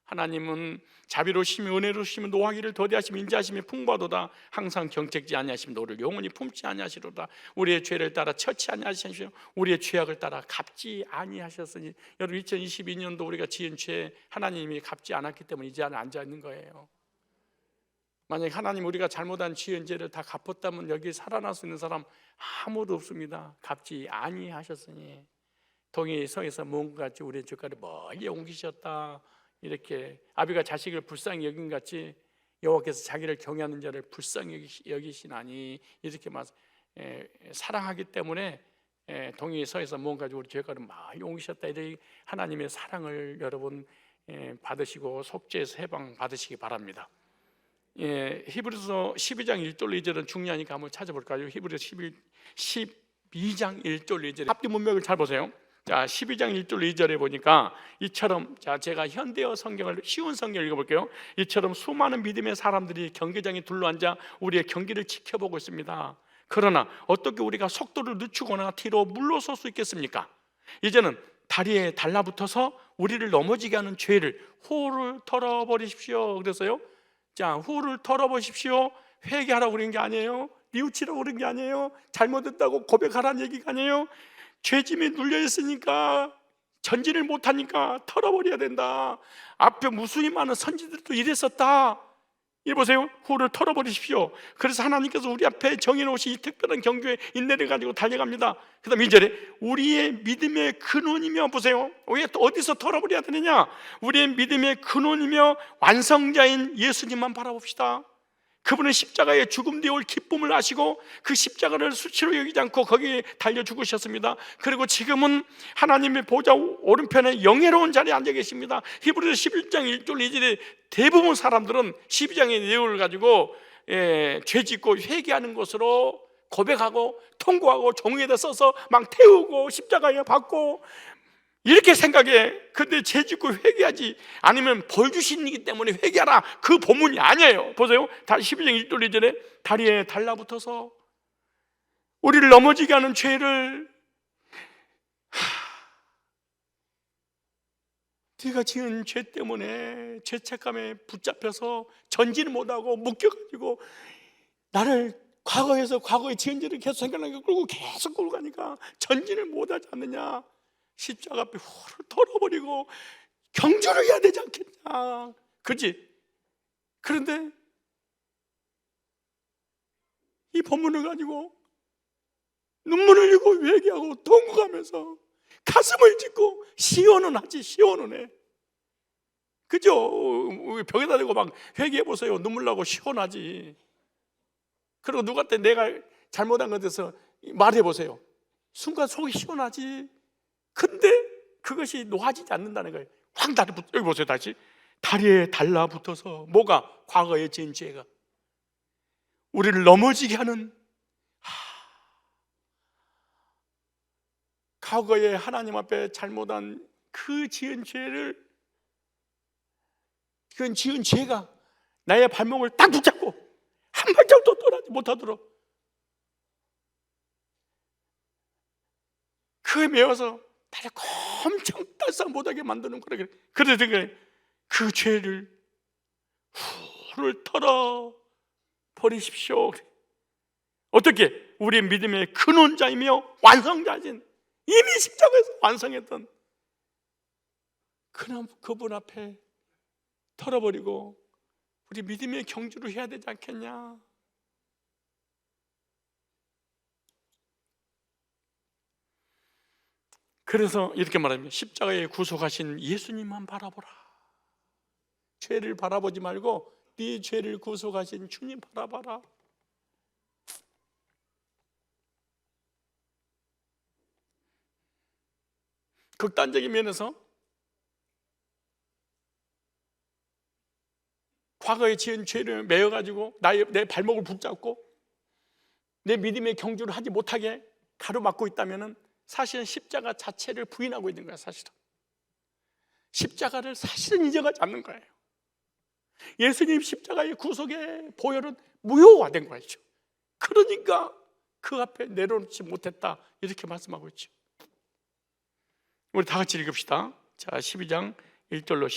하나님은 자비로우시며 은혜로우시며 노하기를 더디하시며 인자하시며 풍부하도다. 항상 경책지 아니하시며 너를 영원히 품지 아니하시로다. 우리의 죄를 따라 처치 아니하시며 우리의 죄악을 따라 갚지 아니하셨으니. 여러분, 2022년도 우리가 지은 죄 하나님이 갚지 않았기 때문에 이 자리에 앉아 있는 거예요. 만약 하나님 우리가 잘못한 지은 죄를 다 갚았다면 여기 살아날 수 있는 사람 아무도 없습니다. 갚지 아니하셨으니. 동이 성에서 뭔가같이 우리의 죄가를 멀리 옮기셨다. 이렇게 아비가 자식을 불쌍히 여긴 같이 여호와께서 자기를 경외하는 자를 불쌍히 여기시나니, 이렇게 사랑하기 때문에 동이 서에서 뭔가 우리 죄가를 많이 옮기셨다. 이렇게 하나님의 사랑을 여러분 받으시고 속죄에서 해방 받으시기 바랍니다. 히브리서 12장 1절로 2절은 중요하니까 한번 찾아볼까요? 히브리서 12장 1절로 2절 앞뒤 문맥을 잘 보세요. 자, 12장 1절로 2절에 보니까 이처럼, 자, 제가 현대어 성경을 쉬운 성경을 읽어볼게요. 이처럼 수많은 믿음의 사람들이 경계장에 둘러앉아 우리의 경기를 지켜보고 있습니다. 그러나 어떻게 우리가 속도를 늦추거나 뒤로 물러설 수 있겠습니까? 이제는 다리에 달라붙어서 우리를 넘어지게 하는 죄를 후를 털어버리십시오. 그래서요, 자, 후를 털어보십시오. 회개하라고 그런 게 아니에요. 뉘우치라고 그런 게 아니에요. 잘못했다고 고백하라는 얘기가 아니에요. 죄짐에 눌려있으니까 전진을 못하니까 털어버려야 된다. 앞에 무수히 많은 선지들도 이랬었다. 이 보세요, 후를 털어버리십시오. 그래서 하나님께서 우리 앞에 정해놓으신 이 특별한 경주의 인내를 가지고 달려갑니다. 그 다음 2절에 우리의 믿음의 근원이며, 보세요, 왜 어디서 털어버려야 되느냐? 우리의 믿음의 근원이며 완성자인 예수님만 바라봅시다. 그분은 십자가의 죽음 뒤에 올 기쁨을 아시고 그 십자가를 수치로 여기지 않고 거기에 달려 죽으셨습니다. 그리고 지금은 하나님의 보좌 오른편에 영예로운 자리에 앉아 계십니다. 히브리서 11장 1절 2절에 대부분 사람들은 12장의 내용을 가지고 죄 짓고 회개하는 것으로 고백하고 통고하고 종이에다 써서 막 태우고 십자가에 박고 이렇게 생각해. 근데 죄 짓고 회개하지 아니면 벌 주시기 때문에 회개하라, 그 본문이 아니에요. 보세요, 12장 1절 2절에 다리에 달라붙어서 우리를 넘어지게 하는 죄를 네가 지은 죄 때문에 죄책감에 붙잡혀서 전진을 못하고 묶여가지고 나를 과거에 지은 죄를 계속 생각나니까 끌고 계속 끌고 가니까 전진을 못하지 않느냐. 십자가 앞에 후를 털어버리고 경주를 해야 되지 않겠냐. 그렇지? 그런데 이 본문을 가지고 눈물을 흘리고 회개하고 통곡하면서 가슴을 찢고 시원은 하지, 시원은 해. 그죠? 벽에다 대고 막 회개해보세요. 눈물 나고 시원하지. 그리고 누구한테 내가 잘못한 것에 대해서 말해보세요. 순간 속이 시원하지. 근데 그것이 놓아지지 않는다는 거예요. 확 달라붙어. 여기 보세요, 다시. 다리에 달라붙어서 뭐가? 과거의 지은 죄가 우리를 넘어지게 하는, 과거에 하나님 앞에 잘못한 그 지은 죄를, 그 지은 죄가 나의 발목을 딱 붙잡고 한 발짝도 떠나지 못하도록 그에 매어서 나를 엄청 딸싹 못하게 만드는 거라. 그래서 그 죄를 후를 털어 버리십시오. 어떻게? 우리의 믿음의 근원자이며 완성자이신, 이미 십자가에서 완성했던 그분 앞에 털어버리고 우리 믿음의 경주를 해야 되지 않겠냐. 그래서 이렇게 말합니다. 십자가에 구속하신 예수님만 바라보라. 죄를 바라보지 말고 네 죄를 구속하신 주님 바라봐라. 극단적인 면에서 과거에 지은 죄를 메어가지고 내 발목을 붙잡고 내 믿음의 경주를 하지 못하게 가로막고 있다면 사실은 십자가 자체를 부인하고 있는 거야. 사실은 십자가를 사실은 인정하지 않는 거예요. 예수님 십자가의 구속의 보혈은 무효화된 거죠. 그러니까 그 앞에 내려놓지 못했다, 이렇게 말씀하고 있죠. 우리 다 같이 읽읍시다. 자, 12장 1절로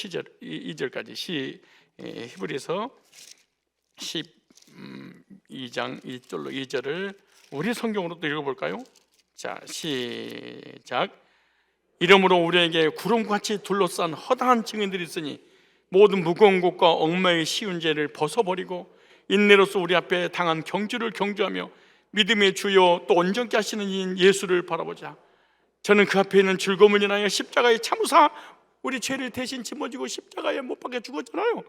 2절까지 히브리서 12장 1절로 2절을 우리 성경으로 또 읽어볼까요? 자, 시작. 이러므로 우리에게 구름같이 둘러싼 허다한 증인들이 있으니 모든 무거운 것과 얽매이 쉬운 죄를 벗어버리고 인내로서 우리 앞에 당한 경주를 경주하며 믿음의 주요 또 온전케 하시는 이인 예수를 바라보자. 저는 그 앞에 있는 즐거움을 인하여 십자가에 참으사 우리 죄를 대신 짊어지고 십자가에 못 박혀 죽었잖아요.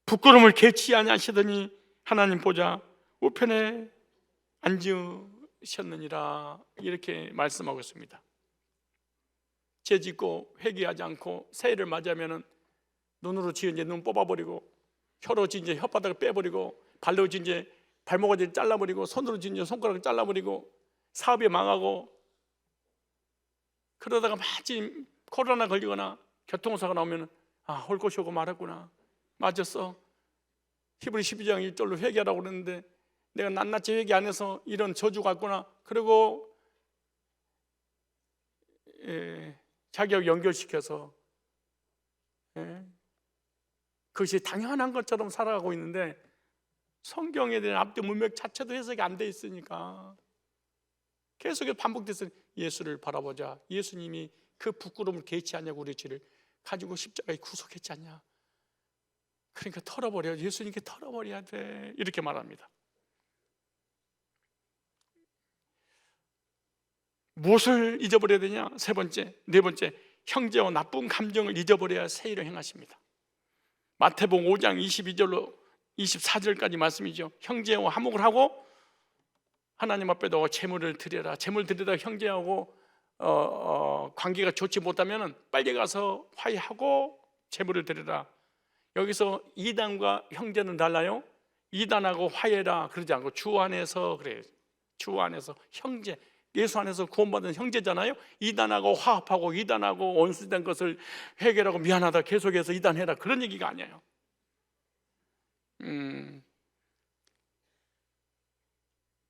부끄러움을 개치 아니하시더니 하나님 보자 우편에 앉으셨느니라, 이렇게 말씀하고 있습니다. 죄 짓고 회개하지 않고 새해를 맞이하면 눈으로 지은 이제 눈 뽑아버리고, 혀로 지은 이제 혓바닥을 빼버리고, 발로 지은 이제 발목을 잘라버리고, 손으로 지은 이제 손가락을 잘라버리고, 사업이 망하고, 그러다가 마침 코로나 걸리거나 교통사고 나오면 올 것이 오고 말았구나, 맞았어. 히브리 12장 1절로 회개하라고 그랬는데 내가 낱낱이 회개 안 해서 이런 저주가 왔구나. 그리고 자기하고 연결시켜서 그것이 당연한 것처럼 살아가고 있는데 성경에 대한 앞뒤 문맥 자체도 해석이 안 돼 있으니까 계속 반복돼서 예수를 바라보자. 예수님이 그 부끄러움을 개치 않냐고 우리 죄를 가지고 십자가에 구속했지 않냐. 그러니까 털어버려. 예수님께 털어버려야 돼, 이렇게 말합니다. 무엇을 잊어버려야 되냐? 세 번째, 네 번째, 형제와 나쁜 감정을 잊어버려야 세일을 행하십니다. 마태복음 5장 22절로 24절까지 말씀이죠. 형제와 화목을 하고 하나님 앞에 너 제물을 드려라. 제물 드리다 형제하고 관계가 좋지 못하면 빨리 가서 화해하고 제물을 드려라. 여기서 이단과 형제는 달라요. 이단하고 화해라 그러지 않고 주 안에서 그래요. 주 안에서 형제, 예수 안에서 구원받은 형제잖아요. 이단하고 화합하고 이단하고 원수된 것을 해결하고 미안하다 계속해서 이단해라, 그런 얘기가 아니에요.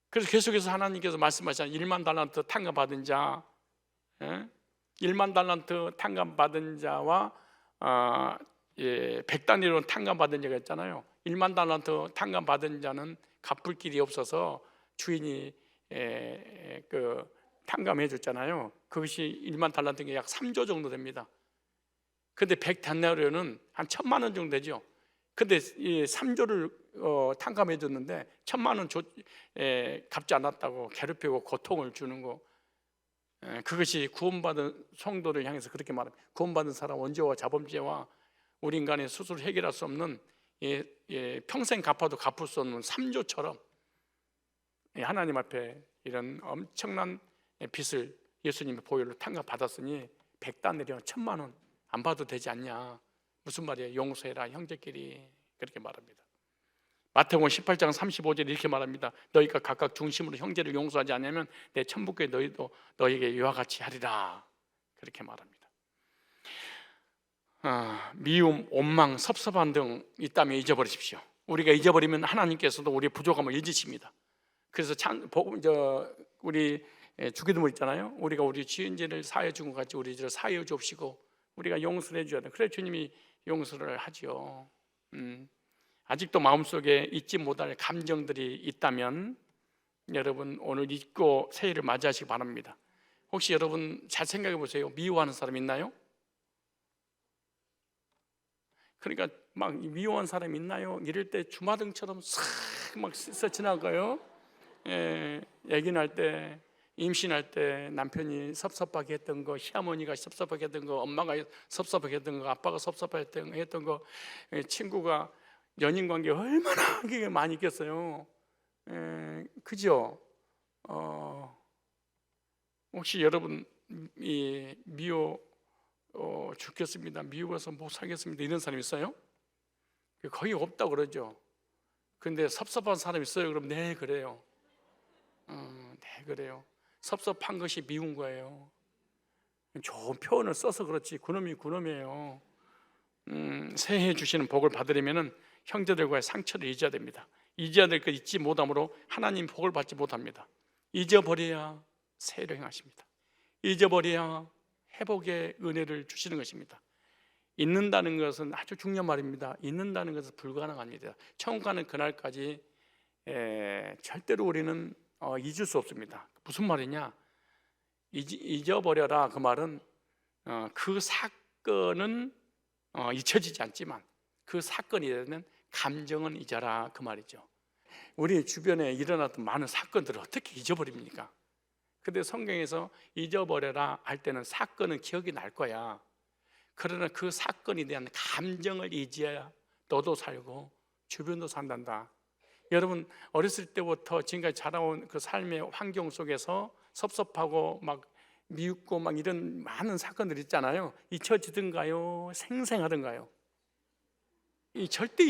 그래서 계속해서 하나님께서 말씀하시잖아요. 1만 달란트 탕감 받은 자, 1만 달란트 탕감 받은 자와 100단위로 탕감 받은 자가 있잖아요. 1만 달란트 탕감 받은 자는 갚을 길이 없어서 주인이 탕감해 줬잖아요. 그것이 1만 달란트가 약 3조 정도 됩니다. 근데 100단위로는 한 1,000만 원 정도 되죠. 근데 이 3조를 탕감해 줬는데 1,000만 원 갚지 않았다고 괴롭히고 고통을 주는 거, 그것이 구원받은 성도를 향해서 그렇게 말합니다. 구원받은 사람 원죄와 자범죄와 우리 인간의 스스로 해결할 수 없는 평생 갚아도 갚을 수 없는 3조처럼 하나님 앞에 이런 엄청난 빚을 예수님의 보혈로 탕감받았으니 100단위로 1,000만 원 안 받아도 되지 않냐. 무슨 말이에요? 용서해라 형제끼리, 그렇게 말합니다. 마태복음 18장 35절에 이렇게 말합니다. 너희가 각각 중심으로 형제를 용서하지 않으면 내 천국에 너희도 너희에게 이와 같이 하리라, 그렇게 말합니다. 미움, 원망, 섭섭한 등 있다면 잊어버리십시오. 우리가 잊어버리면 하나님께서도 우리의 부족함을 잊으십니다. 그래서 우리 주기도문 있잖아요. 우리가 우리 지은 죄를 사하여 준 것 같이 우리 죄를 사하여 주옵시고 우리가 용서를 해줘야 돼. 그래 주님이 용서를 하죠. 아직도 마음속에 잊지 못할 감정들이 있다면 여러분 오늘 잊고 새해를 맞이하시기 바랍니다. 혹시 여러분 잘 생각해 보세요. 미워하는 사람 있나요? 그러니까 막 미워한 사람 있나요? 이럴 때 주마등처럼 싹 막 스쳐 지나가요. 얘기 날 때 임신할 때 남편이 섭섭하게 했던 거, 시어머니가 섭섭하게 했던 거, 엄마가 섭섭하게 했던 거, 아빠가 섭섭하게 했던 거, 친구가 연인 관계 얼마나 그게 많이 있겠어요. 그죠? 혹시 여러분 미워 죽겠습니다, 미워서 못 살겠습니다 이런 사람 있어요? 거의 없다고 그러죠. 근데 섭섭한 사람 있어요? 그럼 네 그래요. 네 그래요. 섭섭한 것이 미운 거예요. 좋은 표현을 써서 그렇지 그놈이 그놈이에요. 새해 주시는 복을 받으려면 형제들과의 상처를 잊어야 됩니다. 잊어야 될 것 잊지 못함으로 하나님 복을 받지 못합니다. 잊어버려야 새해를 행하십니다. 잊어버려야 회복의 은혜를 주시는 것입니다. 잊는다는 것은 아주 중요한 말입니다. 잊는다는 것은 불가능합니다. 천국 가는 그날까지 절대로 우리는 잊을 수 없습니다. 무슨 말이냐? 잊어버려라 그 말은 그 사건은 잊혀지지 않지만 그 사건이 되는 감정은 잊어라 그 말이죠. 우리 주변에 일어났던 많은 사건들을 어떻게 잊어버립니까? 근데 성경에서 잊어버려라 할 때는 사건은 기억이 날 거야. 그러나 그 사건에 대한 감정을 잊어야 너도 살고 주변도 산단다. 여러분 어렸을 때부터 지금까지 자라온 그 삶의 환경 속에서 섭섭하고 막 미웃고 막 이런 많은 사건들 있잖아요. 잊혀지든가요? 생생하든가요? 절대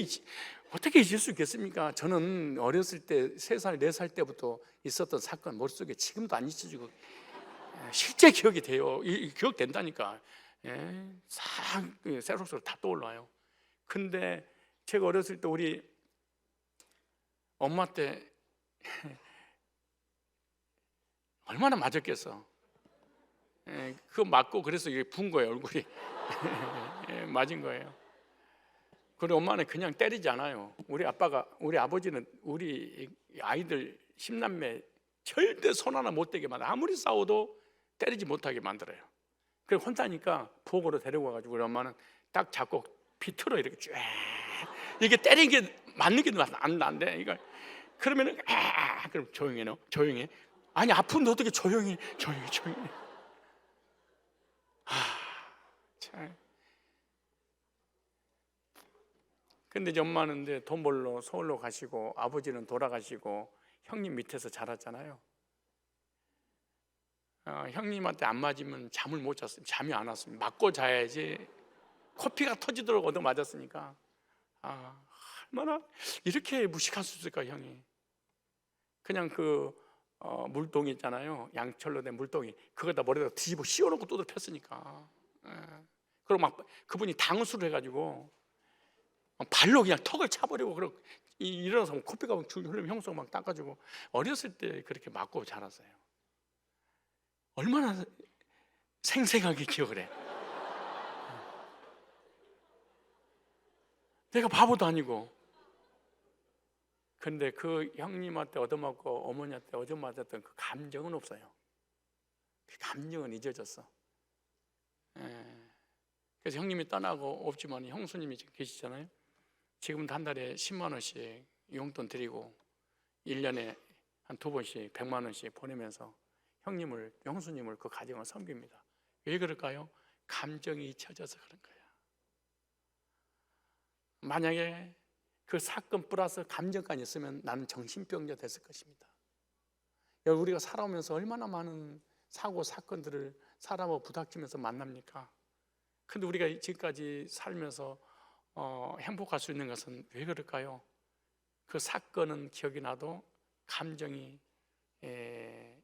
어떻게 잊을 수 있겠습니까? 저는 어렸을 때 3살, 4살 때부터 있었던 사건 머릿속에 지금도 안 잊혀지고 실제 기억이 돼요. 기억된다니까. 싹 새록새록 다 떠올라요. 근데 제가 어렸을 때 우리 엄마 때 얼마나 맞았겠어. 그거 맞고 그래서 이게 부은 거예요 얼굴이. 맞은 거예요. 그리고 엄마는 그냥 때리지 않아요. 우리 아버지는 우리 아이들 10남매 절대 손 하나 못 대게 만들어요. 아무리 싸워도 때리지 못하게 만들어요. 그래서 혼자니까 부엌으로 데리고 와가지고 우리 엄마는 딱 잡고 비틀어 이렇게 쫙. 이게 때리는 게 맞는 게 안 돼. 이거 그러면은 그럼 조용해 너 조용해. 아니 아픈데 어떻게 조용히. 참. 근데 이제 엄마는 돈 벌러 서울로 가시고 아버지는 돌아가시고 형님 밑에서 자랐잖아요. 형님한테 안 맞으면 잠을 못 잤어요. 잠이 안 왔습니다. 맞고 자야지. 코피가 터지도록 얻어 맞았으니까. 얼마나 이렇게 무식할 수 있을까 형이. 그냥 그 물동이 있잖아요. 양철로 된 물동이 그거다 머리에다 뒤집어 씌워놓고 또 폈으니까. 그리고 막 그분이 당수를 해가지고 발로 그냥 턱을 차버리고 그러고 일어나서 코피가 줄 흘리면 형수가 막 닦아주고 어렸을 때 그렇게 맞고 자랐어요. 얼마나 생생하게 기억을 해. 내가 바보도 아니고. 근데 그 형님한테 얻어맞고 어머니한테 얻어맞았던 그 감정은 없어요. 그 감정은 잊어졌어. 그래서 형님이 떠나고 없지만 형수님이 지금 계시잖아요. 지금도 한 달에 10만 원씩 용돈 드리고 1년에 한 2번씩 100만 원씩 보내면서 형수님을 그 가정을 섬깁니다. 왜 그럴까요? 감정이 잊혀져서 그런 거야. 만약에 그 사건 플러스 감정까지 있으면 나는 정신병자 됐을 것입니다. 우리가 살아오면서 얼마나 많은 사고 사건들을 사람하고 부닥치면서 만납니까? 근데 우리가 지금까지 살면서 행복할 수 있는 것은 왜 그럴까요? 그 사건은 기억이 나도 감정이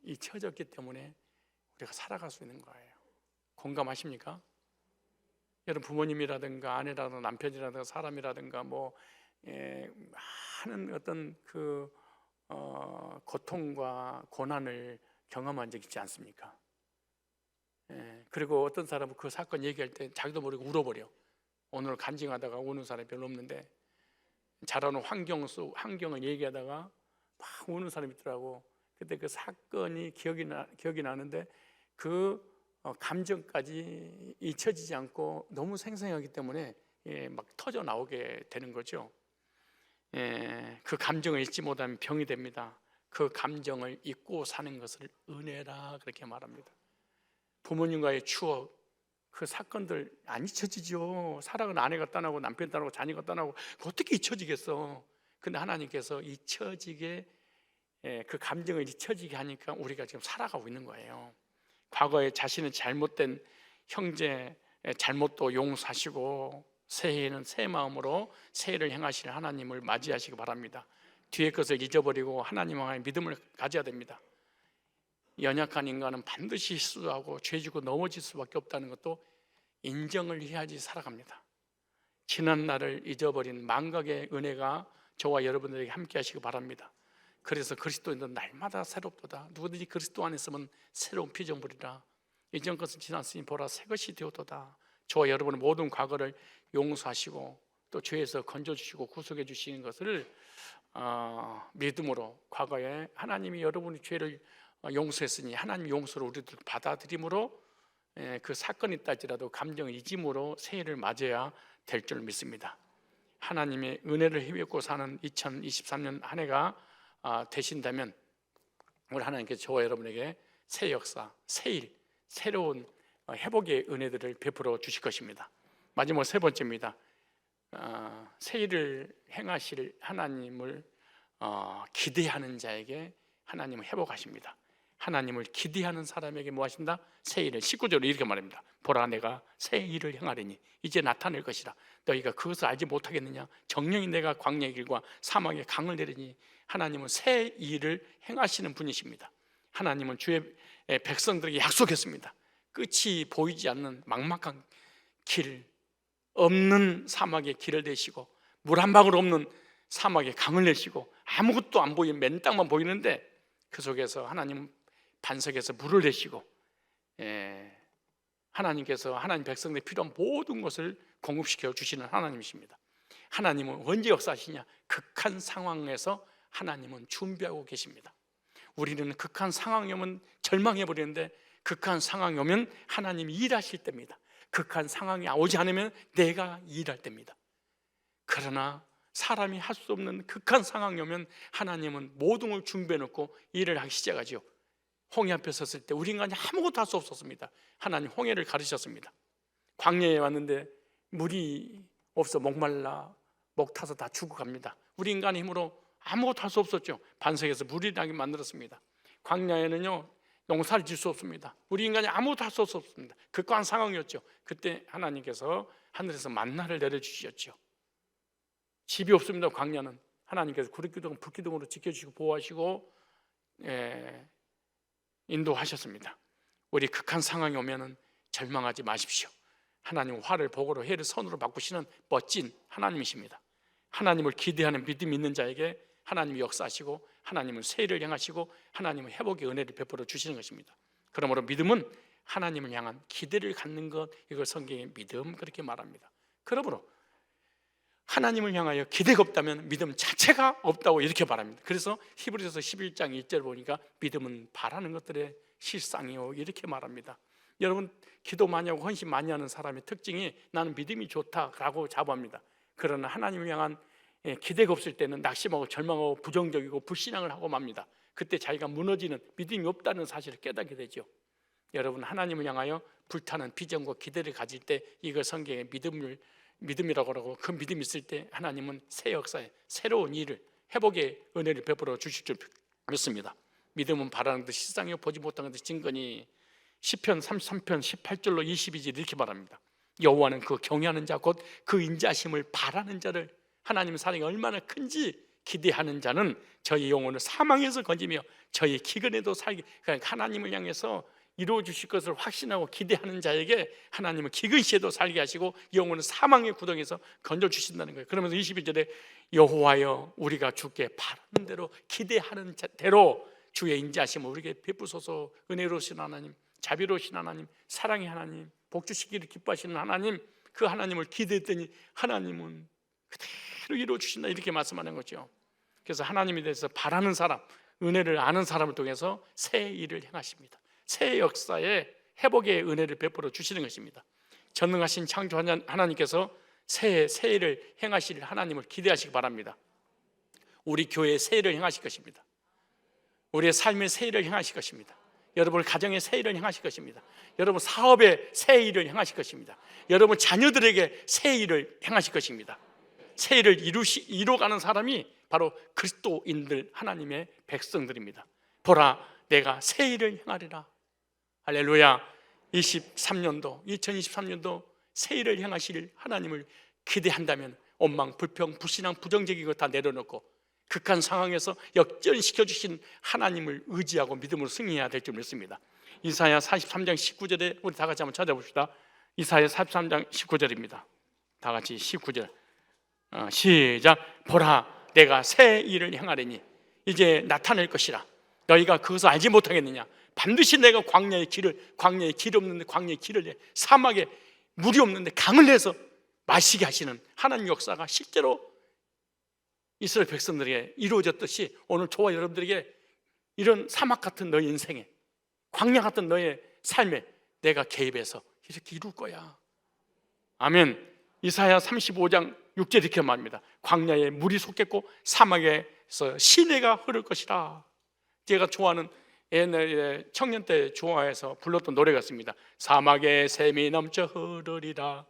잊혀졌기 때문에 우리가 살아갈 수 있는 거예요. 공감하십니까? 여러분 부모님이라든가 아내라든가 남편이라든가 사람이라든가 많은 어떤 그 고통과 고난을 경험한 적 있지 않습니까? 그리고 어떤 사람은 그 사건 얘기할 때 자기도 모르게 울어버려. 오늘 간증하다가 우는 사람이 별로 없는데 자라는 환경을 얘기하다가 막 우는 사람이 있더라고. 그때 그 사건이 기억이 나는데 그 감정까지 잊혀지지 않고 너무 생생하기 때문에 막 터져 나오게 되는 거죠. 그 감정을 잊지 못하면 병이 됩니다. 그 감정을 잊고 사는 것을 은혜라 그렇게 말합니다. 부모님과의 추억, 그 사건들 안 잊혀지죠. 사랑은 아내가 떠나고 남편 떠나고 자녀가 떠나고 어떻게 잊혀지겠어. 근데 하나님께서 잊혀지게, 그 감정을 잊혀지게 하니까 우리가 지금 살아가고 있는 거예요. 과거에 자신의 잘못된 형제의 잘못도 용서하시고 새해에는 새 마음으로 새해를 행하시는 하나님을 맞이하시기 바랍니다. 뒤의 것을 잊어버리고 하나님 향한 믿음을 가져야 됩니다. 연약한 인간은 반드시 실수하고 죄지고 넘어질 수밖에 없다는 것도 인정을 해야지 살아갑니다. 지난 날을 잊어버린 망각의 은혜가 저와 여러분들에게 함께 하시기 바랍니다. 그래서 그리스도인은 날마다 새롭도다. 누구든지 그리스도 안에 있으면 새로운 피조물이라. 이전 것은 지났으니 보라 새 것이 되었도다. 저와 여러분의 모든 과거를 용서하시고 또 죄에서 건져주시고 구속해 주시는 것을 믿음으로, 과거에 하나님이 여러분의 죄를 용서했으니 하나님 용서를 우리들 받아들임으로, 그 사건이 있다 할지라도 감정을 잊음으로 새해를 맞아야 될 줄 믿습니다. 하나님의 은혜를 힘입고 사는 2023년 한 해가 되신다면 우리 하나님께서 저와 여러분에게 새 역사, 새 일, 새로운 회복의 은혜들을 베풀어 주실 것입니다. 마지막 세 번째입니다. 새 일을 행하실 하나님을 기대하는 자에게 하나님은 회복하십니다. 하나님을 기대하는 사람에게 뭐 하신다? 새 일을. 19절로 이렇게 말합니다. 보라 내가 새 일을 행하리니 이제 나타낼 것이라. 너희가 그것을 알지 못하겠느냐? 정령이 내가 광야의 길과 사막에 강을 내리니. 하나님은 새 일을 행하시는 분이십니다. 하나님은 주의 백성들에게 약속했습니다. 끝이 보이지 않는 막막한 길, 없는 사막에 길을 내시고 물 한 방울 없는 사막에 강을 내시고 아무것도 안 보이는 맨 땅만 보이는데 그 속에서 하나님 반석에서 물을 내시고, 하나님께서 하나님 백성들이 필요한 모든 것을 공급시켜 주시는 하나님이십니다. 하나님은 언제 역사하시냐? 극한 상황에서 하나님은 준비하고 계십니다. 우리는 극한 상황이 오면 절망해 버리는데 극한 상황이 오면 하나님이 일하실 때입니다. 극한 상황이 오지 않으면 내가 일할 때입니다. 그러나 사람이 할 수 없는 극한 상황이 오면 하나님은 모든 걸 준비해 놓고 일을 하기 시작하죠. 홍해 앞에 섰을 때 우리 인간이 아무것도 할 수 없었습니다. 하나님 홍해를 가르셨습니다. 광야에 왔는데 물이 없어 목말라 목 타서 다 죽어갑니다. 우리 인간의 힘으로 아무것도 할 수 없었죠. 반석에서 물이 나게 만들었습니다. 광야에는요 농사를 질 수 없습니다. 우리 인간이 아무것도 할 수 없었습니다. 극한 상황이었죠. 그때 하나님께서 하늘에서 만나를 내려주셨죠. 집이 없습니다. 광야는 하나님께서 구름기둥 불기둥으로 지켜주시고 보호하시고 인도하셨습니다. 우리 극한 상황이 오면은 절망하지 마십시오. 하나님은 화를 복으로 해를 선으로 바꾸시는 멋진 하나님이십니다. 하나님을 기대하는 믿음이 있는 자에게 하나님이 역사하시고 하나님은 새해를 향하시고 하나님은 회복의 은혜를 베풀어 주시는 것입니다. 그러므로 믿음은 하나님을 향한 기대를 갖는 것, 이걸 성경에 믿음 그렇게 말합니다. 그러므로 하나님을 향하여 기대가 없다면 믿음 자체가 없다고 이렇게 말합니다. 그래서 히브리서 11장 1절 보니까 믿음은 바라는 것들의 실상이요 이렇게 말합니다. 여러분 기도 많이 하고 헌신 많이 하는 사람의 특징이 나는 믿음이 좋다라고 자부합니다. 그러나 하나님을 향한 기대가 없을 때는 낙심하고 절망하고 부정적이고 불신앙을 하고 맙니다. 그때 자기가 무너지는, 믿음이 없다는 사실을 깨닫게 되죠. 여러분 하나님을 향하여 불타는 비전과 기대를 가질 때 이걸 성경에 믿음이라고 하고, 그 믿음이 있을 때 하나님은 새 역사에 새로운 일을, 회복의 은혜를 베풀어 주실 줄 믿습니다. 믿음은 바라는 듯 실상이요 보지 못하는 듯 증거니. 시편 33편 18절로 22절 이렇게 말합니다. 여호와는 그 경외하는 자 곧 그 인자심을 바라는 자를, 하나님의 사랑이 얼마나 큰지 기대하는 자는 저희 영혼을 사망에서 건지며 저희 기근에도 살게. 그러니까 하나님을 향해서 이루어 주실 것을 확신하고 기대하는 자에게 하나님은 기근 시에도 살게 하시고 영혼은 사망의 구덩이에서 건져 주신다는 거예요. 그러면서 21절에 여호와여 우리가 주께 바라는 대로 기대하는 대로 주의 인자하심을 우리에게 베푸소서. 은혜로우신 하나님, 자비로우신 하나님, 사랑의 하나님, 복 주시기를 기뻐하시는 하나님, 그 하나님을 기대했더니 하나님은 그대로 이루어 주신다 이렇게 말씀하는 거죠. 그래서 하나님에 대해서 바라는 사람, 은혜를 아는 사람을 통해서 새 일을 행하십니다. 새 역사에 회복의 은혜를 베풀어 주시는 것입니다. 전능하신 창조 하나님께서 새 일을 행하실 하나님을 기대하시기 바랍니다. 우리 교회에 새 일을 행하실 것입니다. 우리의 삶의 새 일을 행하실 것입니다. 여러분 가정의 새 일을 행하실 것입니다. 여러분 사업의 새 일을 행하실 것입니다. 여러분 자녀들에게 새 일을 행하실 것입니다. 새 일을 이루어가는 사람이 바로 그리스도인들, 하나님의 백성들입니다. 보라, 내가 새 일을 행하리라. 할렐루야. 2023년도 새 일을 행하실 하나님을 기대한다면 원망, 불평, 불신앙, 부정적인 것 다 내려놓고 극한 상황에서 역전시켜 주신 하나님을 의지하고 믿음으로 승리해야 될 줄 믿습니다. 이사야 43장 19절에 우리 다 같이 한번 찾아봅시다. 이사야 43장 19절입니다. 다 같이 19절 시작. 보라, 내가 새 일을 행하리니 이제 나타낼 것이라. 너희가 그것을 알지 못하겠느냐? 반드시 내가 광야에 길 없는데 광야에 길을 내, 사막에 물이 없는데 강을 내서 마시게 하시는 하나님 역사가 실제로 이스라엘 백성들에게 이루어졌듯이 오늘 저와 여러분들에게 이런 사막 같은 너의 인생에, 광야 같은 너의 삶에 내가 개입해서 이렇게 이룰 거야. 아멘. 이사야 35장 6절 이렇게 말합니다. 광야에 물이 솟겠고 사막에서 시내가 흐를 것이라. 제가 좋아하는 옛날에 청년 때 좋아해서 불렀던 노래가 있습니다. 사막에 샘이 넘쳐 흐르리라.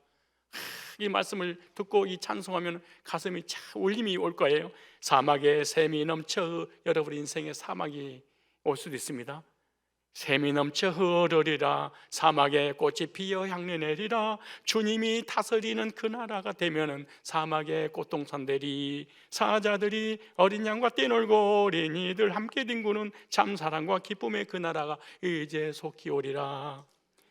이 말씀을 듣고 이 찬송하면 가슴이 참 울림이 올 거예요. 사막에 샘이 넘쳐, 여러분 인생에 사막이 올 수도 있습니다. 샘이 넘쳐 흐르리라. 사막에 꽃이 피어 향내 내리라. 주님이 다스리는 그 나라가 되면은 사막에 꽃동산들이, 사자들이 어린 양과 떼놀고 어린이들 함께 뒹구는 참 사랑과 기쁨의 그 나라가 이제 속히 오리라.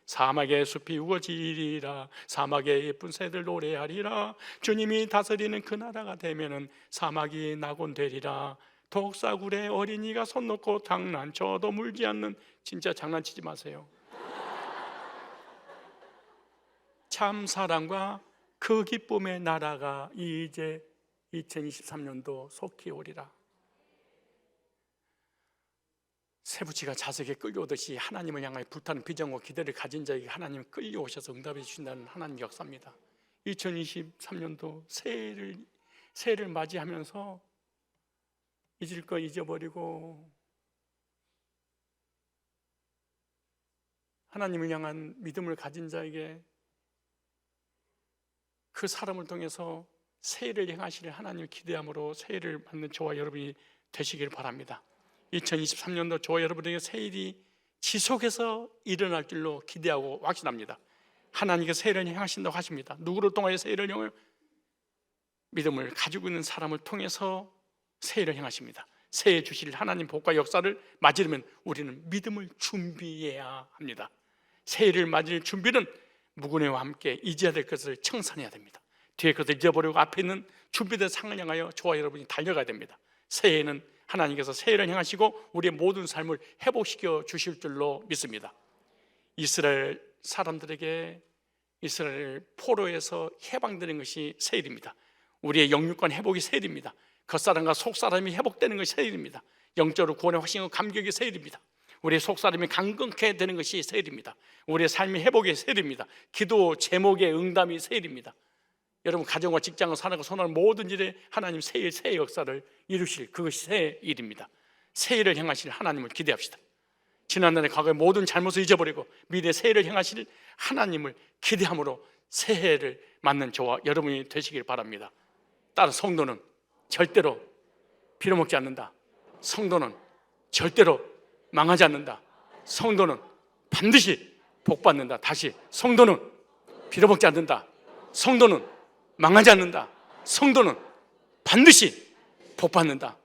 사막의 숲이 우거지리라. 사막에 예쁜 새들 노래하리라. 주님이 다스리는 그 나라가 되면은 사막이 낙원되리라. 독사굴에 어린이가 손 놓고 장난쳐도 물지 않는, 진짜 장난치지 마세요. 참 사랑과 그 기쁨의 나라가 이제 2023년도 속히 오리라. 새부치가 자석에 끌려오듯이 하나님을 향하여 불타는 비전과 기대를 가진 자에게 하나님이 끌려오셔서 응답해 주신다는 하나님 역사입니다. 2023년도 새해를 맞이하면서 잊을 거 잊어버리고 하나님을 향한 믿음을 가진 자에게 그 사람을 통해서 새해를 행하시는 하나님을 기대함으로 새해를 맞는 저와 여러분이 되시길 바랍니다. 2023년도 저와 여러분에게 새일이 지속해서 일어날 줄로 기대하고 확신합니다. 하나님께 새해를 행하신다고 하십니다. 누구를 통하여 새해를 행하여? 믿음을 가지고 있는 사람을 통해서 새해를 행하십니다. 새해 주실 하나님 복과 역사를 맞이려면 우리는 믿음을 준비해야 합니다. 새해를 맞을 준비는 무구네와 함께 잊어야 될 것을 청산해야 됩니다. 뒤에 것을 잊어버리고 앞에 있는 준비된 상을 향하여 저와 여러분이 달려가야 됩니다. 새해에는 하나님께서 새해를 행하시고 우리의 모든 삶을 회복시켜 주실 줄로 믿습니다. 이스라엘 사람들에게 이스라엘 포로에서 해방되는 것이 새해입니다. 우리의 영육권 회복이 새해입니다. 겉사람과 속사람이 회복되는 것이 새해입니다. 영적으로 구원의 확신과 감격이 새해입니다. 우리의 속사람이 강건케 되는 것이 새해입니다. 우리의 삶의 회복이 새해입니다. 기도 제목의 응답이 새해입니다. 여러분 가정과 직장과 산업과 선언 모든 일에 하나님 새해 역사를 이루실 그것이 새해 일입니다. 새해를 행하실 하나님을 기대합시다. 지난날의 과거의 모든 잘못을 잊어버리고 미래 새해를 행하실 하나님을 기대함으로 새해를 맞는 저와 여러분이 되시길 바랍니다. 따라 성도는 절대로 빌어먹지 않는다. 성도는 절대로 망하지 않는다. 성도는 반드시 복받는다. 다시, 성도는 빌어먹지 않는다. 성도는 망하지 않는다. 성도는 반드시 복받는다.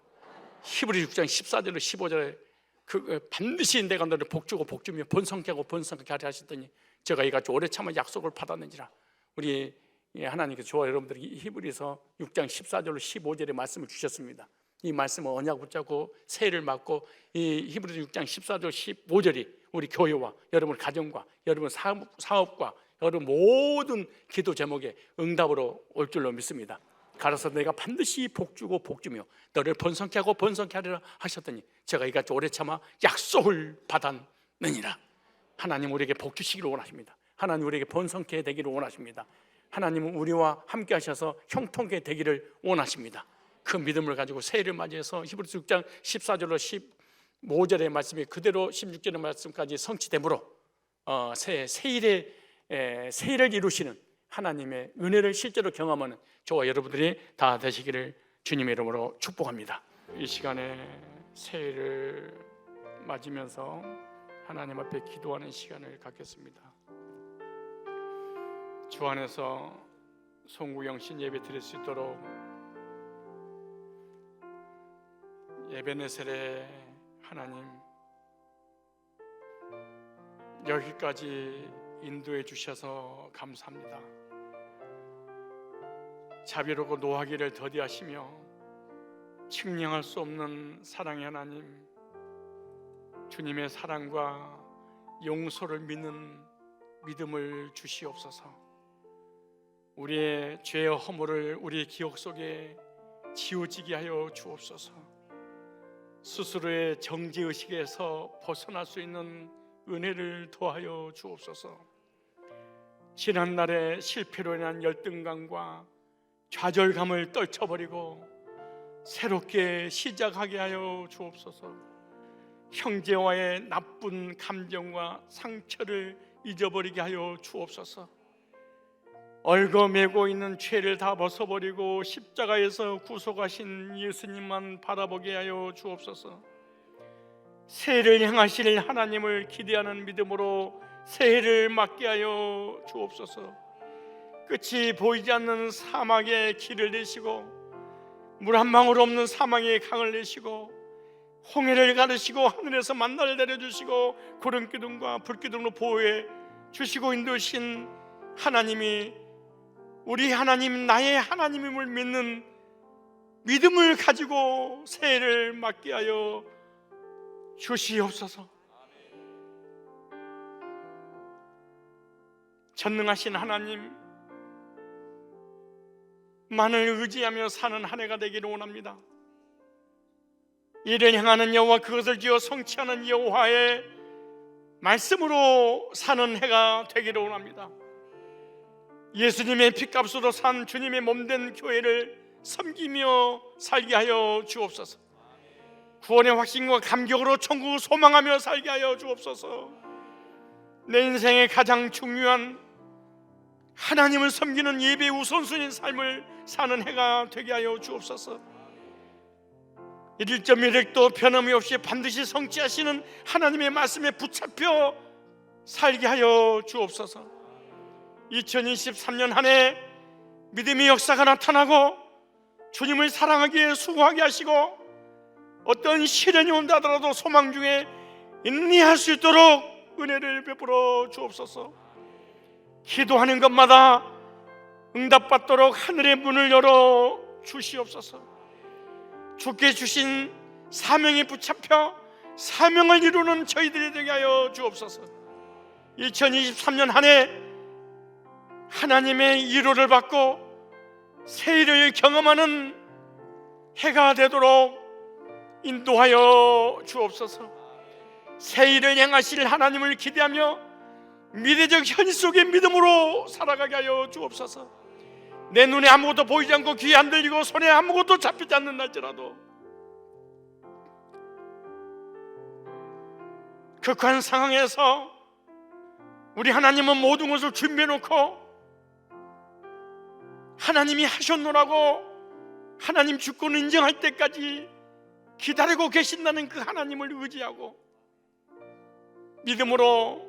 히브리 6장 14절로 15절에 반드시 내가 너를 복주고 복주며 번성케 하고 번성케 하리 하셨더니 제가 이같이 오래 참아 약속을 받았는지라. 우리 하나님께서 저와 여러분들이 히브리서 6장 14절로 15절의 말씀을 주셨습니다. 이 말씀을 언약 붙잡고 새해를 맞고 이 히브리서 6장 14절 15절이 우리 교회와 여러분 가정과 여러분 사업과 여러분 모든 기도 제목에 응답으로 올 줄로 믿습니다. 가라서 내가 반드시 복주고 복주며 너를 번성케 하고 번성케 하리라 하셨더니 제가 이같이 오래 참아 약속을 받았느니라. 하나님 우리에게 복주시기를 원하십니다. 하나님 우리에게 번성케 되기를 원하십니다. 하나님은 우리와 함께 하셔서 형통케 되기를 원하십니다. 그 믿음을 가지고 새해를 맞이해서 히브리서 6장 14절로 5절의 말씀이 그대로 16절의 말씀까지 성취되므로 새일을 이루시는 하나님의 은혜를 실제로 경험하는 저와 여러분들이 다 되시기를 주님의 이름으로 축복합니다. 이 시간에 새해를 맞으면서 하나님 앞에 기도하는 시간을 갖겠습니다. 주 안에서 송구영신 예배 드릴 수 있도록 에베네셀의 하나님, 여기까지 인도해 주셔서 감사합니다. 자비롭고 노하기를 더디하시며 측량할 수 없는 사랑의 하나님, 주님의 사랑과 용서를 믿는 믿음을 주시옵소서. 우리의 죄의 허물을 우리의 기억 속에 지워지게 하여 주옵소서. 스스로의 정죄의식에서 벗어날 수 있는 은혜를 더하여 주옵소서. 지난날의 실패로 인한 열등감과 좌절감을 떨쳐버리고 새롭게 시작하게 하여 주옵소서. 형제와의 나쁜 감정과 상처를 잊어버리게 하여 주옵소서. 얽어매고 있는 죄를 다 벗어버리고 십자가에서 구속하신 예수님만 바라보게 하여 주옵소서. 새해를 향하실 하나님을 기대하는 믿음으로 새해를 맞게 하여 주옵소서. 끝이 보이지 않는 사막에 길을 내시고 물 한 방울 없는 사막에 강을 내시고 홍해를 가르시고 하늘에서 만나를 내려주시고 구름 기둥과 불 기둥으로 보호해 주시고 인도하신 하나님이 우리 하나님, 나의 하나님임을 믿는 믿음을 가지고 새해를 맞게 하여 주시옵소서. 전능하신 하나님, 만을 의지하며 사는 한 해가 되기를 원합니다. 이를 향하는 여호와, 그것을 지어 성취하는 여호와의 말씀으로 사는 해가 되기를 원합니다. 예수님의 피값으로 산 주님의 몸된 교회를 섬기며 살게 하여 주옵소서. 구원의 확신과 감격으로 천국을 소망하며 살게 하여 주옵소서. 내 인생의 가장 중요한 하나님을 섬기는 예배 우선순위인 삶을 사는 해가 되게 하여 주옵소서. 1.1획도 변함이 없이 반드시 성취하시는 하나님의 말씀에 붙잡혀 살게 하여 주옵소서. 2023년 한 해 믿음의 역사가 나타나고 주님을 사랑하기에 수고하게 하시고 어떤 시련이 온다 하더라도 소망 중에 인내할 수 있도록 은혜를 베풀어 주옵소서. 기도하는 것마다 응답받도록 하늘의 문을 열어 주시옵소서. 주께 주신 사명에 붙잡혀 사명을 이루는 저희들이 되게 하여 주옵소서. 2023년 한 해 하나님의 위로를 받고 새해를 경험하는 해가 되도록 인도하여 주옵소서. 새해를 향하실 하나님을 기대하며 미래적 현실 속의 믿음으로 살아가게 하여 주옵소서. 내 눈에 아무것도 보이지 않고 귀에 안 들리고 손에 아무것도 잡히지 않는 날지라도 극한 상황에서 우리 하나님은 모든 것을 준비해놓고 하나님이 하셨노라고 하나님 주권을 인정할 때까지 기다리고 계신다는 그 하나님을 의지하고 믿음으로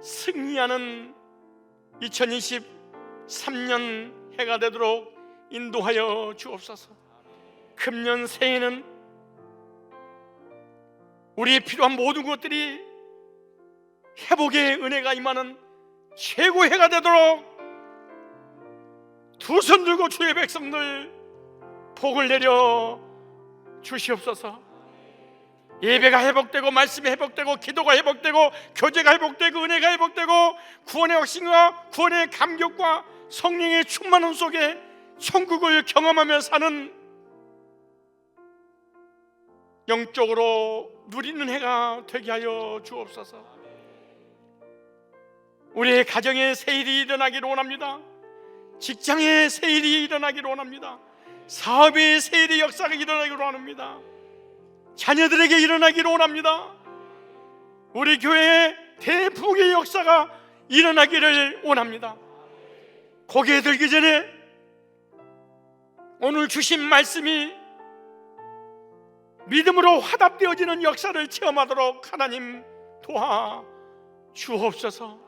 승리하는 2023년 해가 되도록 인도하여 주옵소서. 금년 새해는 우리의 필요한 모든 것들이 회복의 은혜가 임하는 최고의 해가 되도록 두 손 들고 주의 백성들 복을 내려 주시옵소서. 예배가 회복되고 말씀이 회복되고 기도가 회복되고 교제가 회복되고 은혜가 회복되고 구원의 확신과 구원의 감격과 성령의 충만함 속에 천국을 경험하며 사는 영적으로 누리는 해가 되게 하여 주옵소서. 우리의 가정에 새일이 일어나기를 원합니다. 직장에 새일이 일어나기를 원합니다. 사업의 새일의 역사가 일어나기를 원합니다. 자녀들에게 일어나기를 원합니다. 우리 교회에 대폭의 역사가 일어나기를 원합니다. 고개 들기 전에 오늘 주신 말씀이 믿음으로 화답되어지는 역사를 체험하도록 하나님 도와 주옵소서.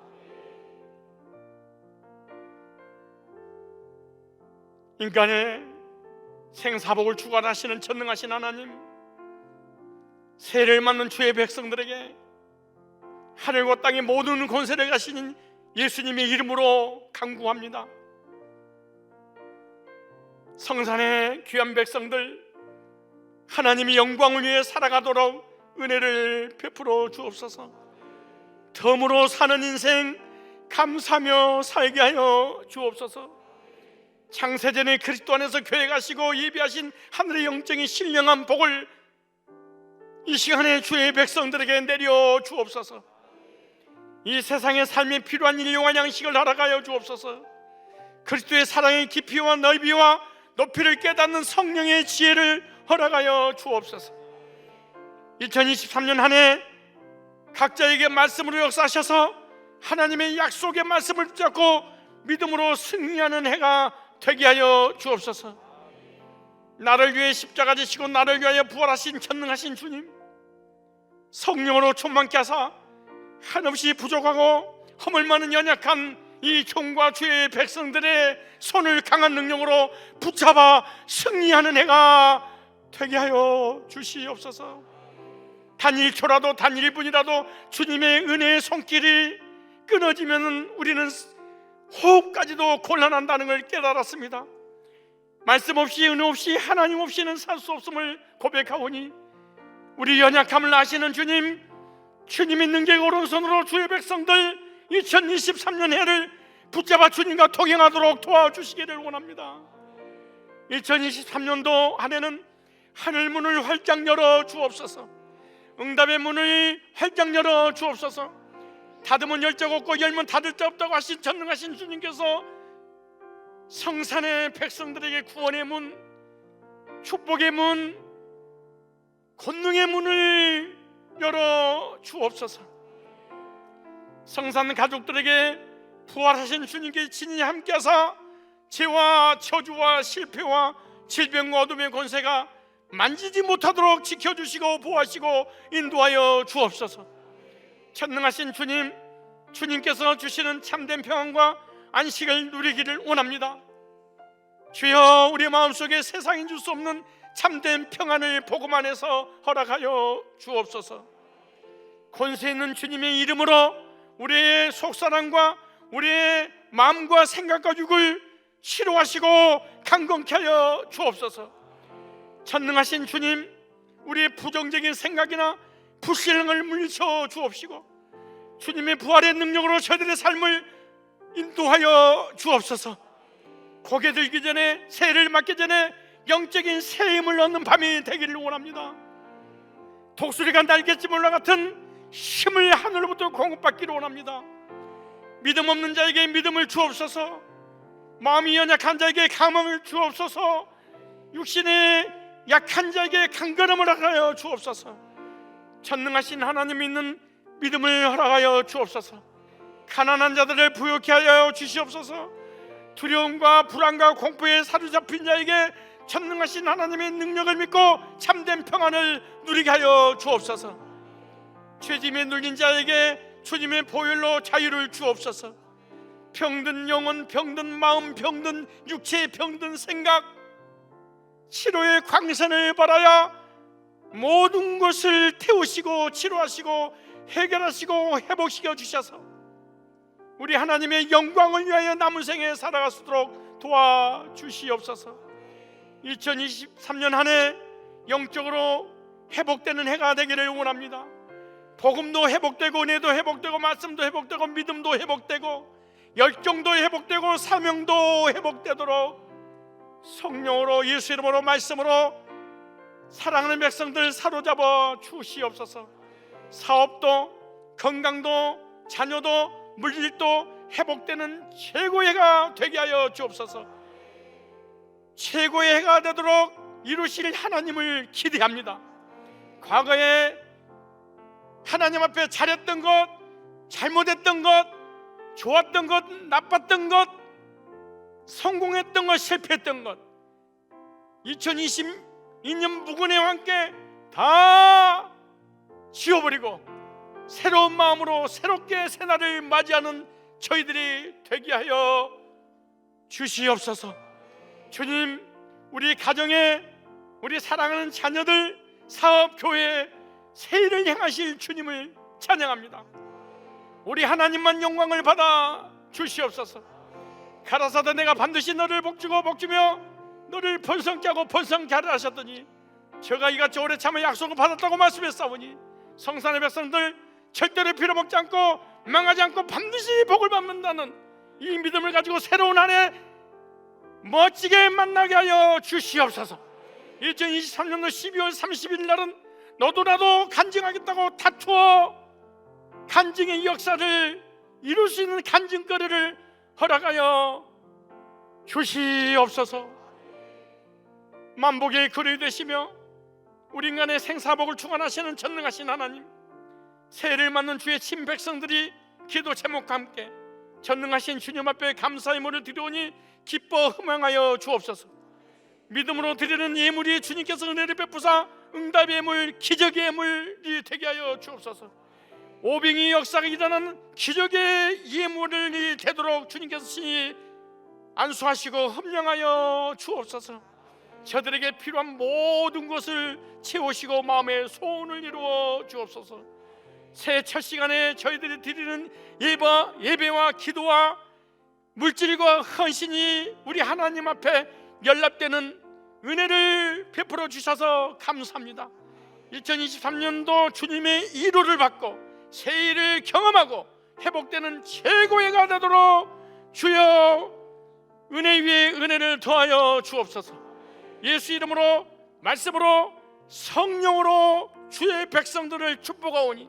인간의 생사복을 주관하시는 전능하신 하나님, 세를 맞는 주의 백성들에게 하늘과 땅의 모든 권세를 가시는 예수님의 이름으로 간구합니다. 성산의 귀한 백성들, 하나님의 영광을 위해 살아가도록 은혜를 베풀어 주옵소서. 덤으로 사는 인생 감사하며 살게 하여 주옵소서. 창세전에 그리스도 안에서 교회 가시고 예비하신 하늘의 영적인 신령한 복을 이 시간에 주의 백성들에게 내려 주옵소서. 이 세상의 삶에 필요한 일용할 양식을 알아가여 주옵소서. 그리스도의 사랑의 깊이와 넓이와 높이를 깨닫는 성령의 지혜를 허락하여 주옵소서. 2023년 한 해 각자에게 말씀으로 역사하셔서 하나님의 약속의 말씀을 붙잡고 믿음으로 승리하는 해가 되게 하여 주옵소서. 나를 위해 십자가 지시고 나를 위하여 부활하신 전능하신 주님, 성령으로 충만케 하사 한없이 부족하고 허물 많은 연약한 이 종과 주의 백성들의 손을 강한 능력으로 붙잡아 승리하는 해가 되게 하여 주시옵소서. 단 1초라도 단 1분이라도 주님의 은혜의 손길이 끊어지면 우리는 호흡까지도 곤란한다는 걸 깨달았습니다. 말씀 없이 은혜 없이 하나님 없이는 살 수 없음을 고백하오니 우리 연약함을 아시는 주님, 주님의 능력 오른손으로 주의 백성들 2023년 해를 붙잡아 주님과 동행하도록 도와주시기를 원합니다. 2023년도 한 해는 하늘 문을 활짝 열어 주옵소서. 응답의 문을 활짝 열어 주옵소서. 닫으면 열 자 없고 열면 닫을 자 없다고 하신 전능하신 주님께서 성산의 백성들에게 구원의 문, 축복의 문, 권능의 문을 열어 주옵소서. 성산 가족들에게 부활하신 주님께 친히 함께하사 죄와 저주와 실패와 질병과 어둠의 권세가 만지지 못하도록 지켜주시고 보호하시고 인도하여 주옵소서. 전능하신 주님, 주님께서 주시는 참된 평안과 안식을 누리기를 원합니다. 주여, 우리 마음속에 세상이 줄 수 없는 참된 평안을 복음 안에서 허락하여 주옵소서. 권세 있는 주님의 이름으로 우리의 속사람과 우리의 마음과 생각과 육을 치료하시고 강건케 하여 주옵소서. 전능하신 주님, 우리의 부정적인 생각이나 불신앙을 물리쳐 주옵시고 주님의 부활의 능력으로 저희들의 삶을 인도하여 주옵소서. 고개 들기 전에, 새해를 맞기 전에 영적인 새 힘을 얻는 밤이 되기를 원합니다. 독수리가 날갯지 몰라 같은 힘을 하늘로부터 공급받기를 원합니다. 믿음 없는 자에게 믿음을 주옵소서. 마음이 연약한 자에게 감흥을 주옵소서. 육신의 약한 자에게 강건함을 허락하여 주옵소서. 전능하신 하나님 있는 믿음을 허락하여 주옵소서. 가난한 자들을 부유케 하여 주시옵소서. 두려움과 불안과 공포에 사로잡힌 자에게 전능하신 하나님의 능력을 믿고 참된 평안을 누리게 하여 주옵소서. 죄짐에 눌린 자에게 주님의 보혈로 자유를 주옵소서. 병든 영혼, 병든 마음, 병든 육체, 병든 생각, 치료의 광선을 바라야 모든 것을 태우시고 치료하시고 해결하시고 회복시켜 주셔서 우리 하나님의 영광을 위하여 남은 생에 살아갈 수 있도록 도와주시옵소서. 2023년 한 해 영적으로 회복되는 해가 되기를 원합니다. 복음도 회복되고 은혜도 회복되고 말씀도 회복되고 믿음도 회복되고 열정도 회복되고 사명도 회복되도록 성령으로 예수 이름으로 말씀으로 사랑하는 백성들 사로잡아 주시옵소서. 사업도 건강도 자녀도 물질도 회복되는 최고의 해가 되게 하여 주옵소서. 최고의 해가 되도록 이루실 하나님을 기대합니다. 과거에 하나님 앞에 잘했던 것, 잘못했던 것, 좋았던 것, 나빴던 것, 성공했던 것, 실패했던 것, 2022년 무근혜와 함께 다 지워버리고 새로운 마음으로 새롭게 새날을 맞이하는 저희들이 되게 하여 주시옵소서. 주님, 우리 가정에, 우리 사랑하는 자녀들, 사업, 교회 새 일을 행하실 주님을 찬양합니다. 우리 하나님만 영광을 받아 주시옵소서. 가라사대 내가 반드시 너를 복주고 복주며 너를 번성케 하고 번성케 하라 하셨더니 저가 이같이 오래 참아 약속을 받았다고 말씀했사오니 성산의 백성들 절대로 빌어먹지 않고 망하지 않고 반드시 복을 받는다는 이 믿음을 가지고 새로운 한 해 멋지게 만나게 하여 주시옵소서. 2023년도 12월 30일 날은 너도 나도 간증하겠다고 다투어 간증의 역사를 이룰 수 있는 간증거리를 허락하여 주시옵소서. 만복의 근원이 되시며 우리 인간의 생사복을 주관하시는 전능하신 하나님, 새해를 맞는 주의 친백성들이 기도 제목과 함께 전능하신 주님 앞에 감사의 물을 드리오니 기뻐 흠양하여 주옵소서. 믿음으로 드리는 예물이 주님께서 은혜를 베푸사 응답의 예물, 기적의 예물이 되게 하여 주옵소서. 오병이 역사가 일어나는 기적의 예물이 되도록 주님께서 신이 안수하시고 흠양하여 주옵소서. 저들에게 필요한 모든 것을 채우시고 마음의 소원을 이루어 주옵소서. 새해 첫 시간에 저희들이 드리는 예배와 기도와 물질과 헌신이 우리 하나님 앞에 연락되는 은혜를 베풀어 주셔서 감사합니다. 2023년도 주님의 위로를 받고 새해를 경험하고 회복되는 최고의 해가 되도록 주여 은혜 위에 은혜를 더하여 주옵소서. 예수 이름으로 말씀으로 성령으로 주의 백성들을 축복하오니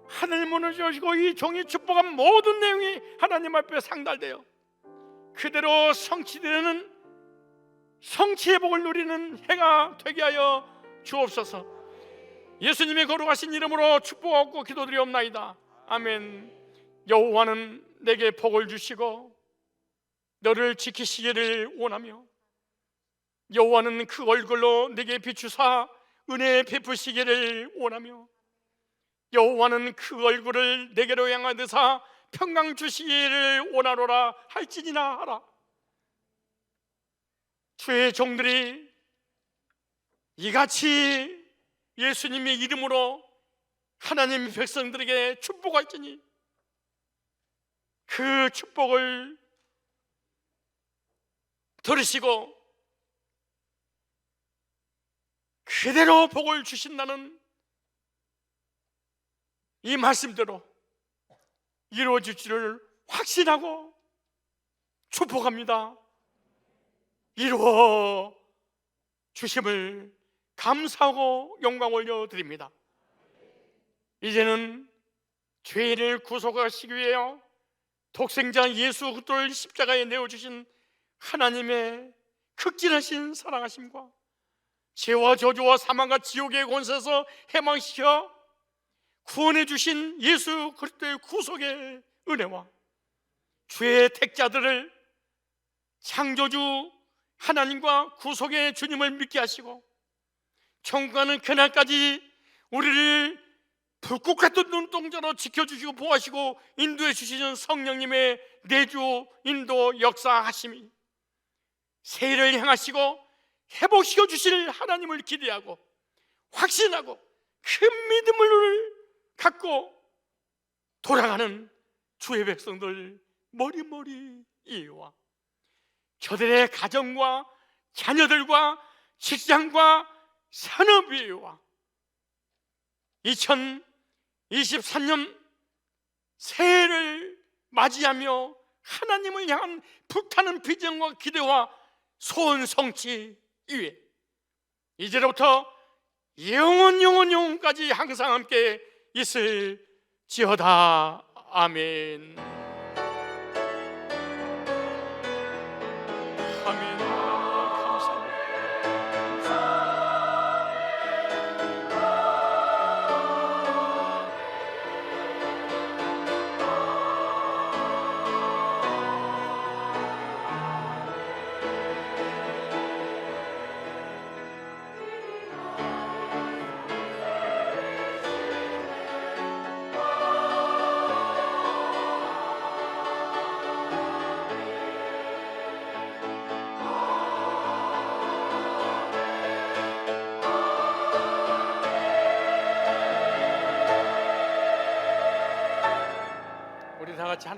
하늘 문을 여시고 이 종이 축복한 모든 내용이 하나님 앞에 상달되어 그대로 성취되는 성취의 복을 누리는 해가 되게 하여 주옵소서. 예수님의 거룩하신 이름으로 축복하고 기도드리옵나이다. 아멘. 여호와는 내게 복을 주시고 너를 지키시기를 원하며 여호와는 그 얼굴로 내게 비추사 은혜 베푸시기를 원하며 여호와는 그 얼굴을 내게로 향하여서 평강 주시기를 원하노라 할지니나 하라. 주의 종들이 이같이 예수님의 이름으로 하나님의 백성들에게 축복할지니 그 축복을 들으시고 그대로 복을 주신다는 이 말씀대로 이루어질 줄을 확신하고 축복합니다. 이루어 주심을 감사하고 영광 올려드립니다. 이제는 죄를 구속하시기 위하여 독생자 예수 그리스도를 십자가에 내어주신 하나님의 극진하신 사랑하심과 죄와 저주와 사망과 지옥의 권세에서 해방시켜 구원해 주신 예수 그리스도의 구속의 은혜와 주의 택자들을 창조주 하나님과 구속의 주님을 믿게 하시고 천국 가는 그날까지 우리를 불꽃 같은 눈동자로 지켜주시고 보호하시고 인도해 주시는 성령님의 내주 인도 역사하심이 새해를 향하시고 회복시켜 주실 하나님을 기대하고 확신하고 큰 믿음을 갖고 돌아가는 주의 백성들 머리머리이와 저들의 가정과 자녀들과 직장과 산업위와 2023년 새해를 맞이하며 하나님을 향한 불타는 비전과 기대와 소원 성취 위에 이제로부터 영원까지 항상 함께 있을지어다. 아멘. 아멘. 감사합니다.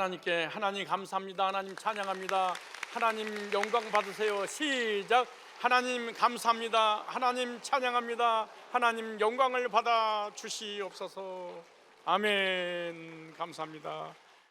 하나님께 하나님 감사합니다. 하나님 찬양합니다. 하나님 영광 받으세요. 시작. 하나님 감사합니다. 하나님 찬양합니다. 하나님 영광을 받아 주시옵소서. 아멘. 감사합니다.